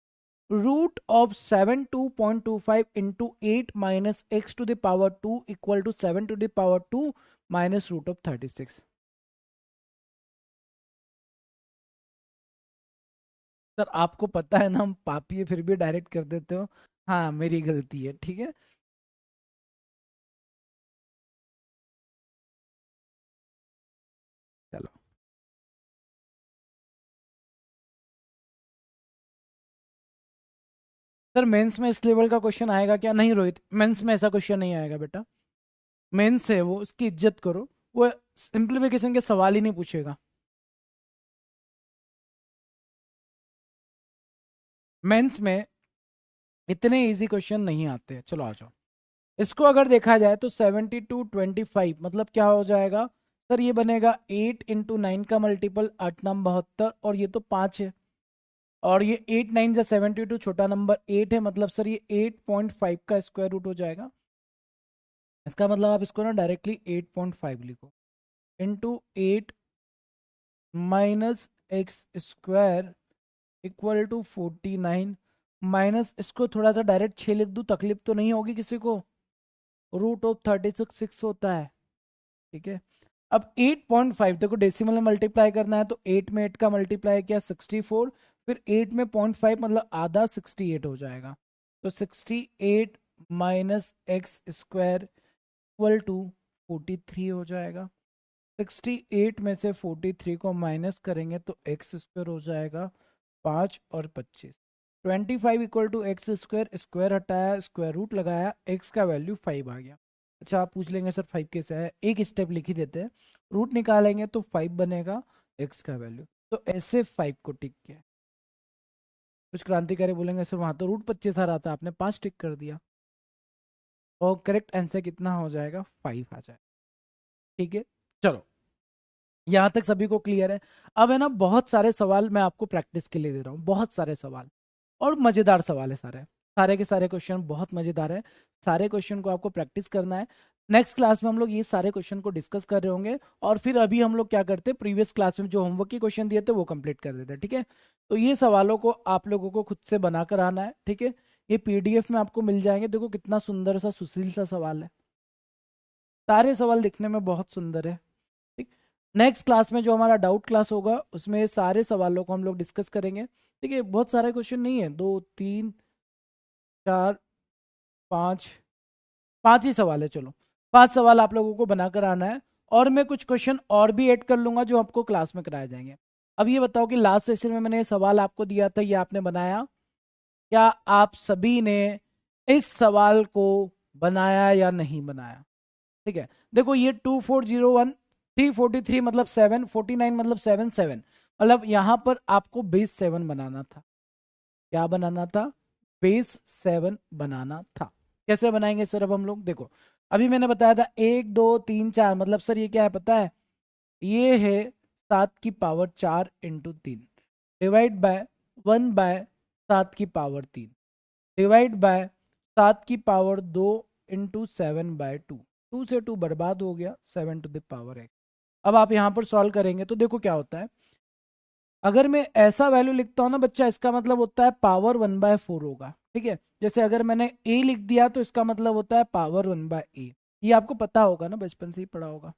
Root of 72.25 into 8 minus x to the power 2 equal to 7 to the power 2 minus root of 36। Sir आपको पता है ना हम पापी है, फिर भी डायरेक्ट कर देते हो। हाँ मेरी गलती है, ठीक है। चलो सर, मेंस में इस लेवल का क्वेश्चन आएगा क्या? नहीं रोहित, मेंस में ऐसा क्वेश्चन नहीं आएगा बेटा। मेंस है वो, उसकी इज्जत करो। वो सिंप्लीफिकेशन के सवाल ही नहीं पूछेगा। मेंस में इतने इजी क्वेश्चन नहीं आते हैं। चलो आ जाओ। इसको अगर देखा जाए तो 72 25 मतलब क्या हो जाएगा सर? ये बनेगा 8 इंटू 9 का मल्टीपल, 8 9 72, और ये तो 5 है। और ये 8 9 जा 72, छोटा नंबर 8 है, मतलब सर ये 8.5 का स्क्वायर रूट हो जाएगा। इसका मतलब आप इसको ना डायरेक्टली 8.5 लिखो, into 8 minus x square equal to 49, minus इसको थोड़ा सा डायरेक्ट 6 लिख दूँ, तकलीफ तो नहीं होगी किसी को। रूट ऑफ 36 6 होता है। ठीक है, अब 8.5 देखो डेसिमल में मल्टीप्लाई करना है, तो 8 में 8 का मल्टीप्लाई किया 64, फिर 8 में 0.5 मतलब आधा 68 हो जाएगा। तो 68 minus x square equal to 43 हो जाएगा। 68 में से 43 को माइनस करेंगे तो एक्स स्क्वायर हो जाएगा 5 और 25। 25 equal to x square, square हटाया स्क्वायर रूट लगाया, एक्स का वैल्यू 5 आ गया। अच्छा आप पूछ लेंगे सर 5 कैसे है, एक स्टेप लिख ही देते हैं। रूट निकालेंगे तो 5 बनेगा एक्स का वैल्यू, तो ऐसे 5 को टिक किया। कुछ क्रांतिकारी बोलेंगे सर वहां तो रूट 25 आ रहा था, आपने 5 टिक कर दिया। और करेक्ट आंसर कितना हो जाएगा? 5 आ जाएगा। ठीक है, चलो यहाँ तक सभी को क्लियर है। अब है ना बहुत सारे सवाल मैं आपको प्रैक्टिस के लिए दे रहा हूँ, बहुत सारे सवाल, और मजेदार सवाल है सारे। सारे के सारे क्वेश्चन बहुत मजेदार है। सारे क्वेश्चन को आपको प्रैक्टिस करना है। नेक्स्ट क्लास में हम लोग ये सारे क्वेश्चन को डिस्कस कर रहे होंगे, और फिर अभी हम लोग क्या करते हैं, प्रीवियस क्लास में जो होमवर्क के क्वेश्चन दिए थे वो कंप्लीट कर देते हैं। ठीक है, तो ये सवालों को आप लोगों को खुद से बनाकर आना है। ठीक है, ये पीडीएफ में आपको मिल जाएंगे। देखो कितना सुंदर सा सुशील सा सवाल है, सारे सवाल दिखने में बहुत सुंदर है। ठीक, नेक्स्ट क्लास में जो हमारा डाउट क्लास होगा उसमें ये सारे सवालों को हम लोग डिस्कस करेंगे। ठीक है, बहुत सारे क्वेश्चन नहीं है, 2 3 4 5, 5 ही सवाल है। चलो 5 सवाल आप लोगों को बनाकर आना है, और मैं कुछ क्वेश्चन और भी ऐड कर लूंगा जो आपको क्लास में कराए जाएंगे। अब ये बताओ कि लास्ट सेशन में मैंने ये सवाल आपको दिया था, ये आपने बनाया क्या? आप सभी ने इस सवाल को बनाया या नहीं बनाया? ठीक है, देखो ये 2401, 343 मतलब 7, 49 मतलब 7 7, मतलब यहाँ पर आपको बेस 7 बनाना था। क्या बनाना था? बेस 7 बनाना था। कैसे बनाएंगे सर? अब हम लोग देखो, अभी मैंने बताया था 1 2 3 4, मतलब सर ये क्या है पता है? ये है 7 की पावर 4 इंटू 3 डिवाइड बाय 1/7 की पावर 3 डिवाइड बाय 7 की पावर 2 इंटू 7/2। 2 से 2 बर्बाद हो गया, 7 टू द पावर x। अब आप यहाँ पर सॉल्व करेंगे तो देखो क्या होता है। अगर मैं ऐसा वैल्यू लिखता हूँ ना बच्चा, इसका मतलब होता है पावर 1/4 होगा। ठीक है, जैसे अगर मैंने a लिख दिया तो इसका मतलब होता है पावर 1/a। ये आपको पता होगा ना, बचपन से ही पढ़ा होगा।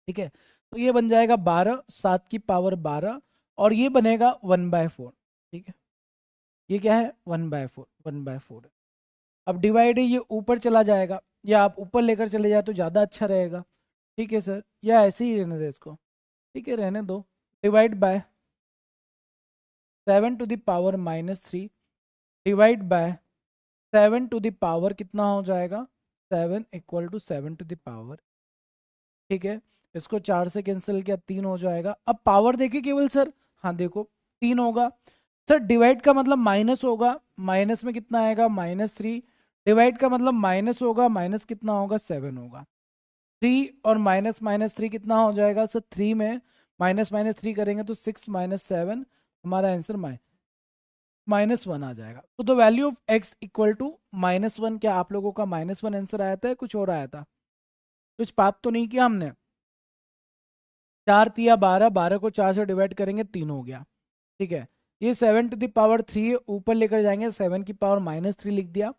ठीक है, तो ये बन जाएगा 12, 7 की पावर 12, और ये बनेगा 1/4। ठीक है, ये क्या है? 1/4, 1/4। अब डिवाइड है, ये ऊपर चला जाएगा, या आप ऊपर लेकर चले जाए तो ज़्यादा अच्छा रहेगा। ठीक है सर, या ऐसे ही रहने दे इसको। ठीक है, रहने दो। Divide by 7 to the power -3 divide by 7 to the power कितना हो जाएगा? 7 equal to 7 to the power. ठीक है, इसको 4 से कैंसिल किया, 3 हो जाएगा। अब पावर देखिए केवल सर, हाँ देखो 3 होगा। सर डिवाइड का मतलब माइनस होगा, माइनस में कितना आएगा -3, डिवाइड का मतलब माइनस होगा, माइनस कितना होगा 7 होगा। 3 और माइनस -3 कितना हो जाएगा सर, 3 में -3 करेंगे तो 6 - 7, हमारा आंसर -1 आ जाएगा। तो the value of x equal to -1, क्या आप लोगों का -1 आंसर आया था, कुछ और आया था? कुछ पाप तो नहीं किया हमने? 4 तिया 12, 12 को 4 से डिवाइड करेंगे 3 हो गया, ठीक है। ये 7 to the power 3 है, ऊपर लेकर जाएंगे 7 की पावर -3 लिख दिया,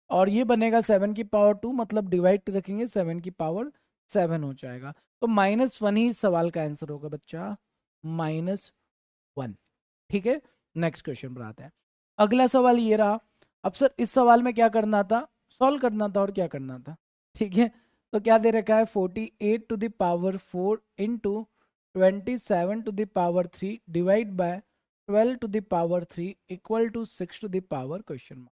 और ये बनेगा 7 की पावर 2, मतलब डिवाइड रखेंगे 7 की पावर 7 हो जाएगा। तो -1 ही सवाल का आंसर होगा बच्चा, -1, ठीक है। नेक्स्ट क्वेश्चन पर आते हैं। अगला सवाल ये रहा। अब सर इस सवाल में क्या करना था, सॉल्व करना था और क्या करना था, ठीक है। तो क्या दे रखा है, 48 to the power 4 into 27 to the power 3 divide by 12 to the power 3 equal to 6 to the power question mark.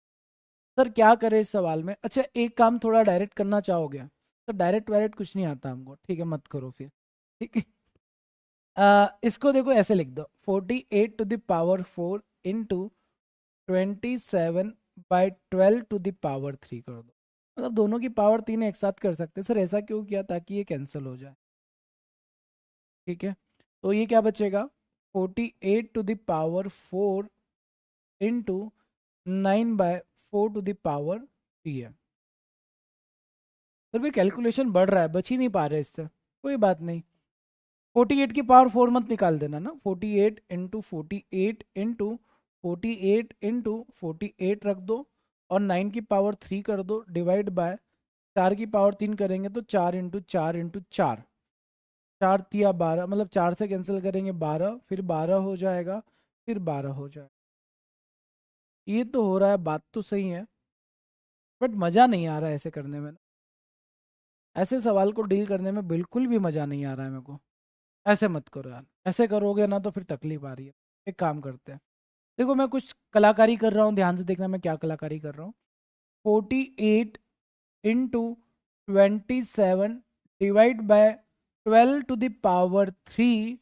Sir क्या करें इस सवाल में? अच्छा एक काम थोड़ा डायरेक्ट करना चाहोगे? तो डायरेक्ट वायरेक्ट कुछ नहीं आता हमको, ठीक है, मत करो फिर, ठीक है। इसको देखो ऐसे लिख दो, 48 to the power 4 into 27/12 to the power 3 कर दो। मतलब दोनों की पावर 3 एक साथ कर सकते हैं। सर ऐसा क्यों किया? ताकि ये कैंसिल हो जाए, ठीक है। तो ये क्या बचेगा, 48 to the power 4 into 9/4 to the power 3 है। फिर भी कैलकुलेशन बढ़ रहा है, बच ही नहीं पा रहे इससे, कोई बात नहीं। 48 की पावर 4 मत निकाल देना ना, 48 रख दो, और 9 की पावर 3 कर दो, डिवाइड बाय 4 की पावर 3 करेंगे तो 4 × 4 × 4, 4 तिया 12, मतलब 4 से कैंसिल करेंगे 12, फिर 12 हो जाएगा, फिर 12 हो जाएगा। ये तो हो रहा है, बात तो सही है, बट मज़ा नहीं आ रहा है ऐसे करने में। ऐसे सवाल को डील करने में बिल्कुल भी मज़ा नहीं आ रहा है मेरे को। ऐसे मत करो यार, ऐसे करोगे ना तो फिर तकलीफ आ रही है। एक काम करते हैं, देखो मैं कुछ कलाकारी कर रहा हूँ, ध्यान से देखना मैं क्या कलाकारी कर रहा हूँ। 48 × 27 divide by 12 to the power 3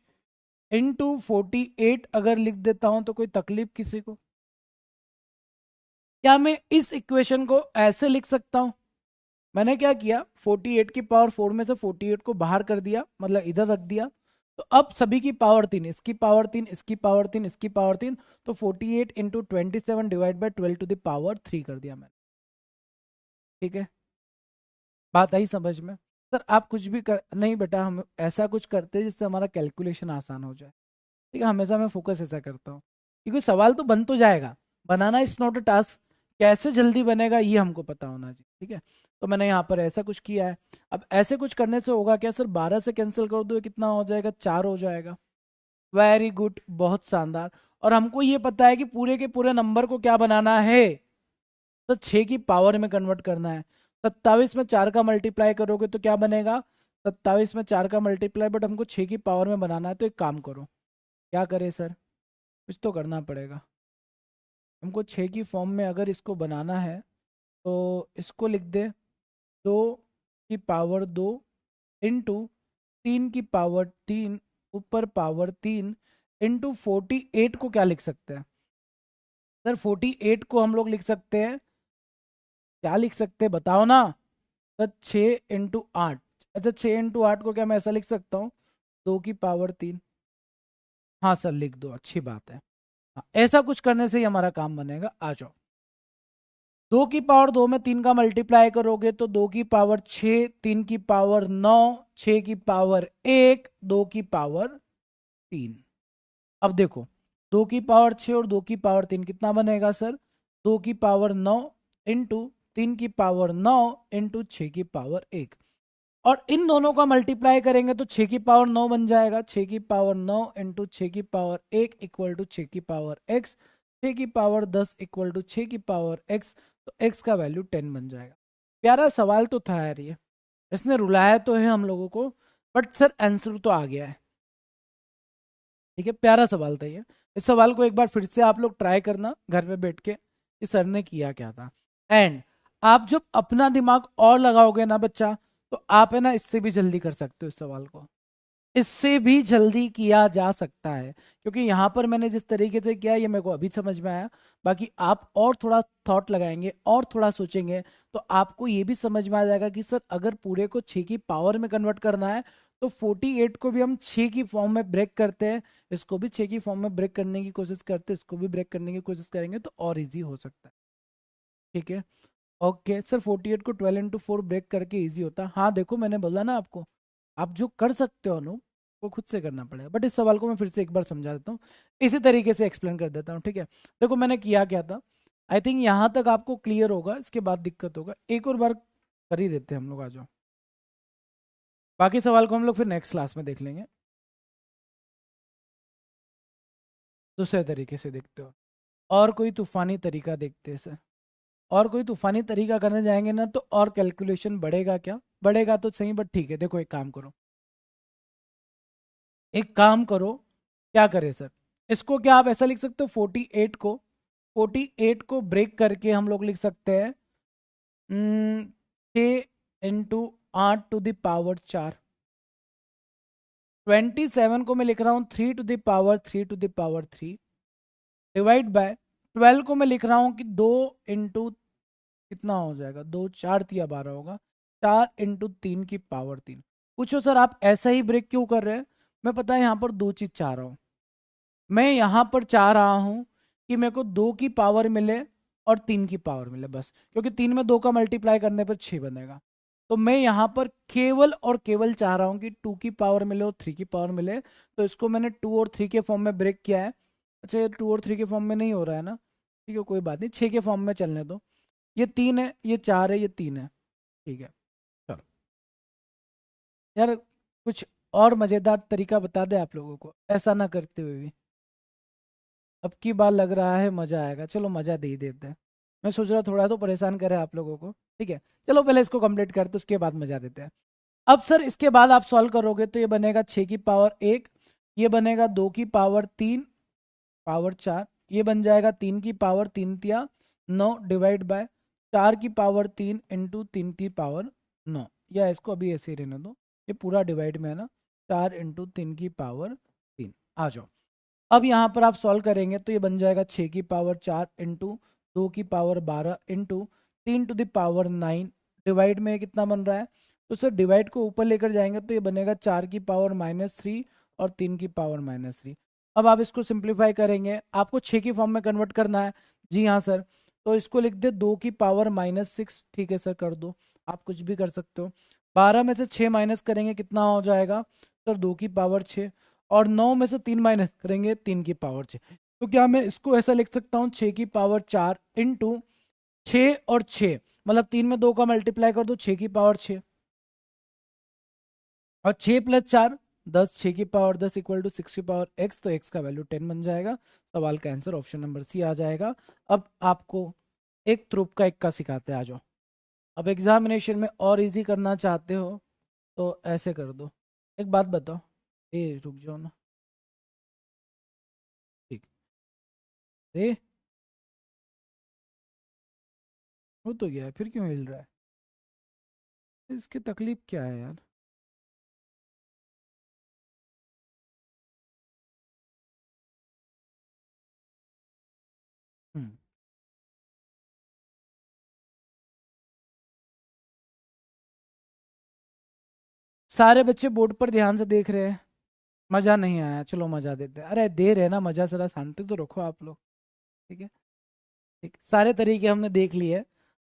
into 48 अगर लिख देता हूँ तो कोई तकलीफ किसी को? क्या मैं इस इक्वेशन को ऐसे लिख सकता हूँ? मैंने क्या किया, 48 की पावर 4 में से 48 को बाहर कर दिया, मतलब इधर रख दिया। तो अब सभी की पावर 3, इसकी पावर 3, इसकी पावर 3, इसकी पावर 3, तो 48 into 27 divide by 12 to the power 3 कर दिया मैंने, ठीक है। बात आई समझ में? सर आप कुछ भी कर नहीं बेटा, हम ऐसा कुछ करते हैं जिससे हमारा कैलकुलेशन आसान हो जाए, ठीक है। हमेशा मैं फोकस ऐसा करता हूँ, क्योंकि सवाल तो बन तो जाएगा, बनाना इज नॉट अ टास्क, कैसे जल्दी बनेगा ये हमको पता होना चाहिए, ठीक है। तो मैंने यहाँ पर ऐसा कुछ किया है। अब ऐसे कुछ करने से होगा क्या सर, 12 से कैंसिल कर दो, ये कितना हो जाएगा, 4 हो जाएगा। वेरी गुड, बहुत शानदार। और हमको ये पता है कि पूरे के पूरे नंबर को क्या बनाना है, तो 6 की पावर में कन्वर्ट करना है। 27 में 4 का मल्टीप्लाई करोगे तो क्या बनेगा, 27 में 4 का मल्टीप्लाई, बट हमको 6 की पावर में बनाना है। तो एक काम करो, क्या करें सर, कुछ तो करना पड़ेगा हमको। 6 की फॉर्म में अगर इसको बनाना है तो इसको लिख दे 2 की पावर 2 इंटू 3 की पावर 3 ऊपर पावर 3 इंटू 48 को क्या लिख सकते हैं सर, 48 को हम लोग लिख सकते हैं, क्या लिख सकते हैं बताओ ना सर, 6 × 8। अच्छा 6 × 8 को क्या मैं ऐसा लिख सकता हूँ, 2 की पावर 3? हाँ सर लिख दो, अच्छी बात है। हाँ, ऐसा कुछ करने से ही हमारा काम बनेगा। आ जाओ, 2 की पावर 2 में 3 का मल्टीप्लाई करोगे तो 2 की पावर 6, 3 की पावर 9, 6 की पावर 1, 2 की पावर 3। अब देखो 2 की पावर 6 और 2 की पावर 3 कितना बनेगा सर, 2 की पावर 9 इंटू 3 की पावर 9 इंटू 6 की पावर 1। और इन दोनों का मल्टीप्लाई करेंगे तो 6 की पावर 9 बन जाएगा, 6 की पावर 9 इंटू 6 की पावर 1 इक्वल टू 6 की पावर x, 6 की पावर 10 इक्वल टू 6 की पावर x, तो x का वैल्यू 10 बन जाएगा। प्यारा सवाल तो था यार ये, इसने रुलाया तो है हम लोगों को, बट सर आंसर तो आ गया है, ठीक है। प्यारा सवाल था ये। इस सवाल को एक बार फिर से आप लोग ट्राई करना घर पे बैठ के कि सर ने किया क्या था। एंड आप जब अपना दिमाग और लगाओगे ना बच्चा, तो आप है ना इससे भी जल्दी कर सकते हो इस सवाल को। इससे भी जल्दी किया जा सकता है, क्योंकि यहाँ पर मैंने जिस तरीके से किया ये मेरे को अभी समझ में आया। बाकी आप और थोड़ा थॉट लगाएंगे और थोड़ा सोचेंगे तो आपको ये भी समझ में आ जाएगा कि सर अगर पूरे को 6 की पावर में कन्वर्ट करना है तो 48 को भी हम 6 की फॉर्म में ब्रेक करते हैं, इसको भी 6 की फॉर्म में ब्रेक करने की कोशिश करते हैं, इसको भी ब्रेक करने की कोशिश करेंगे तो और ईजी हो सकता है। ठीक है। ओके सर, 48 को 12 into 4 ब्रेक करके इजी होता है। हाँ देखो मैंने बोला ना आपको, आप जो कर सकते हो अनु वो खुद से करना पड़ेगा। बट इस सवाल को मैं फिर से एक बार समझा देता हूँ, इसी तरीके से एक्सप्लेन कर देता हूँ। ठीक है, देखो मैंने किया क्या था, आई थिंक यहाँ तक आपको क्लियर होगा, इसके बाद दिक्कत होगा। एक और बार कर ही देते हैं हम लोग, आ जाओ। बाकी सवाल को हम लोग फिर नेक्स्ट क्लास में देख लेंगे, दूसरे तरीके से देखते हो। और कोई तूफानी तरीका देखते हैं सर, और कोई तूफानी तरीका करने जाएंगे ना तो और कैलकुलेशन बढ़ेगा, क्या बढ़ेगा तो सही, बट ठीक है। देखो एक काम करो, एक काम करो, क्या करें सर, इसको क्या आप ऐसा लिख सकते हो, 48 को ब्रेक करके हम लोग लिख सकते हैं 6 into 8 to the power 4। 27 को मैं लिख रहा हूँ 3 to the power 3 divide by 12 को मैं लिख रहा हूँ कि 2 into कितना हो जाएगा, 2 4 तिया 12 होगा, 4 into 3 की पावर 3। पूछो सर आप ऐसा ही ब्रेक क्यों कर रहे हैं, मैं पता है यहाँ पर दो चीज चाह रहा हूँ। मैं यहाँ पर चाह रहा हूँ कि मेरे को 2 की पावर मिले और 3 की पावर मिले, बस, क्योंकि 3 में 2 का मल्टीप्लाई करने पर 6 बनेगा। तो मैं यहाँ पर केवल और केवल चाह रहा हूँ कि 2 की पावर मिले और 3 की पावर मिले, तो इसको मैंने 2 और 3 के फॉर्म में ब्रेक किया है। अच्छा ये 2 और 3 के फॉर्म में नहीं हो रहा है ना, ठीक है कोई बात नहीं, 6 के फॉर्म में चलने दो। ये 3 है, ये 4 है, ये 3 है, ठीक है। चलो यार, कुछ और मज़ेदार तरीका बता दे आप लोगों को, ऐसा ना करते हुए भी। अब की बार लग रहा है मज़ा आएगा, चलो मज़ा दे ही देते हैं। मैं सोच रहा थोड़ा तो परेशान करे आप लोगों को, ठीक है। चलो पहले इसको कंप्लीट करते उसके बाद मज़ा देते हैं। अब सर इसके बाद आप सॉल्व करोगे तो ये बनेगा 6 की पावर 1, ये बनेगा 2 की पावर 3 पावर 4, ये बन जाएगा 3 की पावर 3 तिया 9 डिवाइड बाय 4 की पावर 3 into 3 की पावर 9, या इसको अभी ऐसे ही रहने दो, ये पूरा डिवाइड में है ना, 4 into 3 की पावर 3। आ जाओ, अब यहाँ पर आप सॉल्व करेंगे तो ये बन जाएगा 6 की पावर 4 into 2 की power 12 into 3 to the power 9 divide में कितना बन रहा है, तो सर डिवाइड को ऊपर लेकर जाएंगे तो ये बनेगा 4 की पावर -3 और 3 की पावर -3। अब आप इसको सिंप्लीफाई करेंगे, आपको 6 की फॉर्म में कन्वर्ट करना है। जी हाँ सर, तो इसको लिख दे 2 की पावर -6, ठीक है सर कर दो, आप कुछ भी कर सकते हो। 12 में से 6 माइनस करेंगे कितना हो जाएगा सर, 2 की पावर 6, और 9 में से 3 माइनस करेंगे 3 की पावर 6। तो क्या मैं इसको ऐसा लिख सकता हूँ 6 की पावर 4 इंटू 6 और 6, मतलब 3 में 2 का मल्टीप्लाई कर दो 6 की पावर 6, और 6 + 4 10, 6 की पावर 10 इक्वल टू 6 की पावर x, तो x का वैल्यू 10 बन जाएगा। सवाल का आंसर ऑप्शन नंबर सी आ जाएगा। अब आपको एक ध्रुव का इक्का सिखाते हैं, आ जाओ। अब एग्जामिनेशन में और इजी करना चाहते हो तो ऐसे कर दो। एक बात बताओ, ए रुक जाओ ना, ठीक रे, हो तो गया है, फिर क्यों हिल रहा है, इसकी तकलीफ क्या है यार। हम्म सारे बच्चे बोर्ड पर ध्यान से देख रहे हैं, मजा नहीं आया, चलो मजा देते हैं। अरे दे रहे हैं ना मजा, जरा शांति तो रखो आप लोग। ठीक है, ठीक, सारे तरीके हमने देख लिए।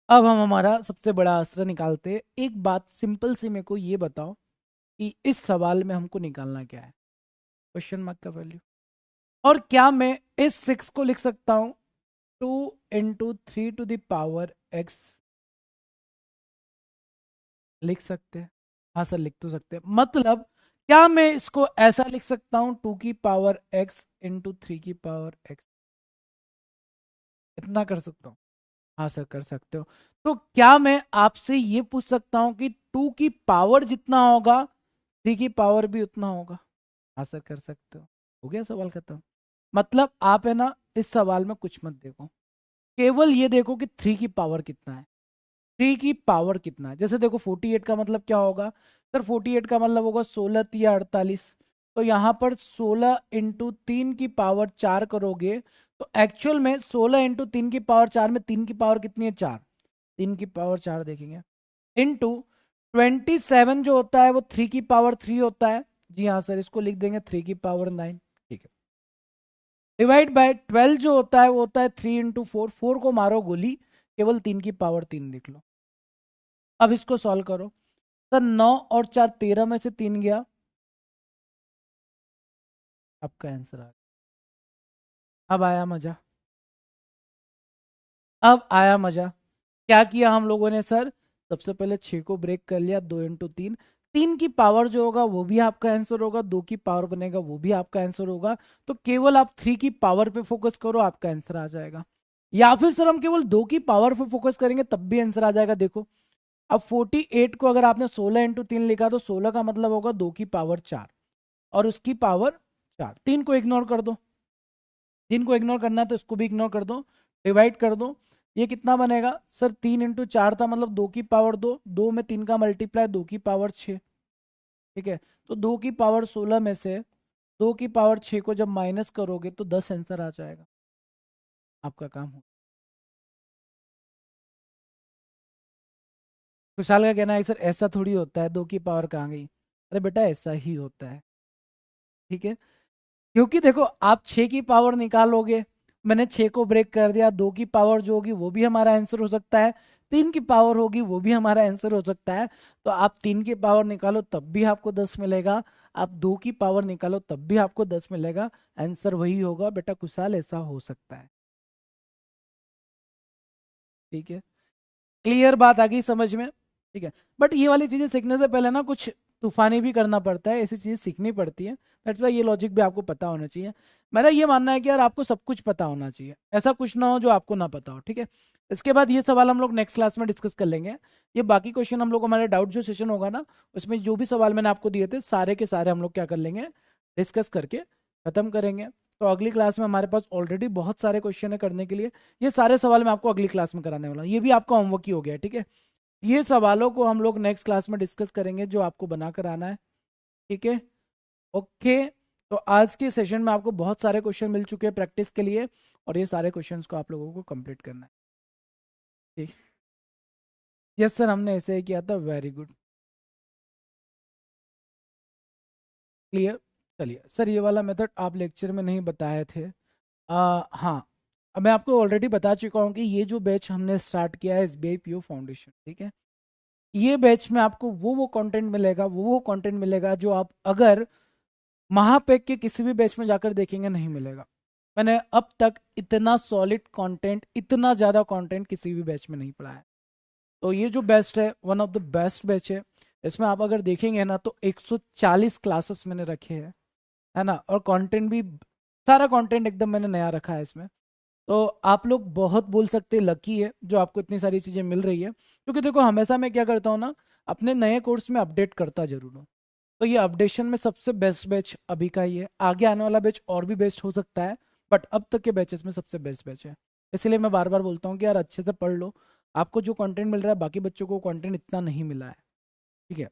अब हम हमारा सबसे बड़ा अस्त्र निकालते हैं। एक बात सिंपल सी मेरे को ये बताओ कि इस सवाल में हमको निकालना क्या है, क्वेश्चन मार्क का वैल्यू। और क्या मैं इस 6 को लिख सकता हूँ 2 into 3 to the power x, लिख सकते हैं। हाँ सर लिख तो सकते हैं, मतलब क्या मैं इसको ऐसा लिख सकता हूँ 2 की पावर x into 3 की पावर x, इतना कर सकता हूँ। हाँ सर कर सकते हो। तो क्या मैं आपसे ये पूछ सकता हूँ कि 2 की पावर जितना होगा 3 की पावर भी उतना होगा। हाँ सर कर सकते हो गया सवाल खत्म। मतलब आप है ना इस सवाल में कुछ मत देखो, केवल ये देखो कि 3 की पावर कितना है। 3 की पावर कितना है। जैसे देखो 48 का मतलब क्या होगा सर, 48 का मतलब होगा 16 या 48। तो यहाँ पर 16 इंटू 3 की पावर 4 करोगे तो एक्चुअल में 16 इंटू 3 की पावर 4 में 3 की पावर कितनी है, 4। 3 की पावर 4 देखेंगे इंटू 27 जो होता है वो 3 की पावर 3 होता है। जी हाँ सर, इसको लिख देंगे 3 की पावर 9। ठीक है, डिवाइड बाय 12 जो होता है वो होता है 3 इंटू 4। 4 को मारो गोली, केवल 3 की पावर 3 लिख लो। अब इसको सॉल्व करो सर, 9 और 4 13 में से 3 गया, आपका आंसर आ गया। अब आया मजा, अब आया मजा। क्या किया हम लोगों ने सर, सबसे पहले 6 को ब्रेक कर लिया, 2 इंटू 3। 3 की पावर जो होगा वो भी आपका आंसर होगा, 2 की पावर बनेगा वो भी आपका आंसर होगा। तो केवल आप 3 की पावर पे फोकस करो, आपका आंसर आ जाएगा। या फिर सर हम केवल 2 की पावर पे फोकस करेंगे तब भी आंसर आ जाएगा। देखो अब 48 को अगर आपने 16 इंटू 3 लिखा तो 16 का मतलब होगा 2 की पावर 4 और उसकी पावर 4। 3 को इग्नोर कर दो, 3 को इग्नोर करना है तो इसको भी इग्नोर कर दो, डिवाइड कर दो। ये कितना बनेगा सर, 3 इंटू 4 था मतलब 2 की पावर 2, 2 में 3 का मल्टीप्लाई 2 की पावर 6। ठीक है, तो 2 की पावर 16 में से 2 की पावर 6 को जब माइनस करोगे तो 10 आंसर आ जाएगा, आपका काम हो। खुशहाल का कहना है सर ऐसा थोड़ी होता है, 2 की पावर कहाँ गई। अरे बेटा ऐसा ही होता है। ठीक है, क्योंकि देखो आप 6 की पावर निकालोगे, मैंने 6 को ब्रेक कर दिया, 2 की पावर जो होगी वो भी हमारा आंसर हो सकता है, 3 की पावर होगी वो भी हमारा आंसर हो सकता है। तो आप 3 की पावर निकालो तब भी आपको 10 मिलेगा, आप 2 की पावर निकालो तब भी आपको 10 मिलेगा, आंसर वही होगा बेटा कुशाल, ऐसा हो सकता है। ठीक है, क्लियर बात आ गई समझ में। ठीक है, बट ये वाली चीजें सीखने से पहले ना कुछ तूफानी भी करना पड़ता है, ऐसी चीजें सीखनी पड़ती है। दैट्स वाई ये लॉजिक भी आपको पता होना चाहिए। मेरा ये मानना है कि यार आपको सब कुछ पता होना चाहिए, ऐसा कुछ ना हो जो आपको ना पता हो। ठीक है, इसके बाद ये सवाल हम लोग नेक्स्ट क्लास में डिस्कस कर लेंगे। ये बाकी क्वेश्चन हम लोग हमारे डाउट जो सेशन होगा ना, उसमें जो भी सवाल मैंने आपको दिए थे सारे के सारे हम लोग क्या कर लेंगे, डिस्कस करके खत्म करेंगे। तो अगली क्लास में हमारे पास ऑलरेडी बहुत सारे क्वेश्चन है करने के लिए। ये सारे सवाल मैं आपको अगली क्लास में कराने वाला हूँ, ये भी आपका होमवर्क ही हो गया है। ठीक है, ये सवालों को हम लोग नेक्स्ट क्लास में डिस्कस करेंगे जो आपको बनाकर आना है। ठीक है, ओके। तो आज के सेशन में आपको बहुत सारे क्वेश्चन मिल चुके हैं प्रैक्टिस के लिए, और ये सारे क्वेश्चंस को आप लोगों को कंप्लीट करना है। ठीक, यस सर हमने ऐसे ही किया था, वेरी गुड, क्लियर। चलिए सर, ये वाला मेथड आप लेक्चर में नहीं बताए थे। हाँ, अब मैं आपको ऑलरेडी बता चुका हूँ कि ये जो बैच हमने स्टार्ट किया है एसबीआई पीओ फाउंडेशन, ठीक है, ये बैच में आपको वो कंटेंट मिलेगा, वो कंटेंट मिलेगा जो आप अगर महापेक के किसी भी बैच में जाकर देखेंगे नहीं मिलेगा। मैंने अब तक इतना सॉलिड कंटेंट, इतना ज़्यादा कंटेंट किसी भी बैच में नहीं पढ़ा है। तो ये जो बेस्ट है, one of the best batch है। इसमें आप अगर देखेंगे ना तो 140 क्लासेस मैंने रखे हैं, है ना, और कंटेंट भी सारा कंटेंट एकदम मैंने नया रखा है इसमें। तो आप लोग बहुत बोल सकते हैं लकी है जो आपको इतनी सारी चीज़ें मिल रही है, क्योंकि देखो हमेशा मैं क्या करता हूँ ना, अपने नए कोर्स में अपडेट करता जरूर हूँ। तो ये अपडेशन में सबसे बेस्ट बैच अभी का ही है, आगे आने वाला बैच और भी बेस्ट हो सकता है, बट अब तक के बैचेस में सबसे बेस्ट बैच है। इसलिए मैं बार बार बोलता हूँ कि यार अच्छे से पढ़ लो, आपको जो कंटेंट मिल रहा है बाकी बच्चों को कंटेंट इतना नहीं मिला है। ठीक है,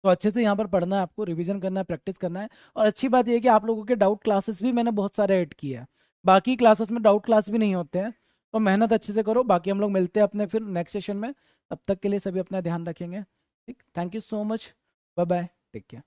तो अच्छे से यहाँ पर पढ़ना है, आपको रिवीजन करना है, प्रैक्टिस करना है। और अच्छी बात यह है कि आप लोगों के डाउट क्लासेस भी मैंने बहुत सारे ऐड किए हैं, बाकी क्लासेस में डाउट क्लास भी नहीं होते हैं। तो मेहनत अच्छे से करो, बाकी हम लोग मिलते हैं अपने फिर नेक्स्ट सेशन में। तब तक के लिए सभी अपना ध्यान रखेंगे। ठीक, thank you so much, bye bye, take care.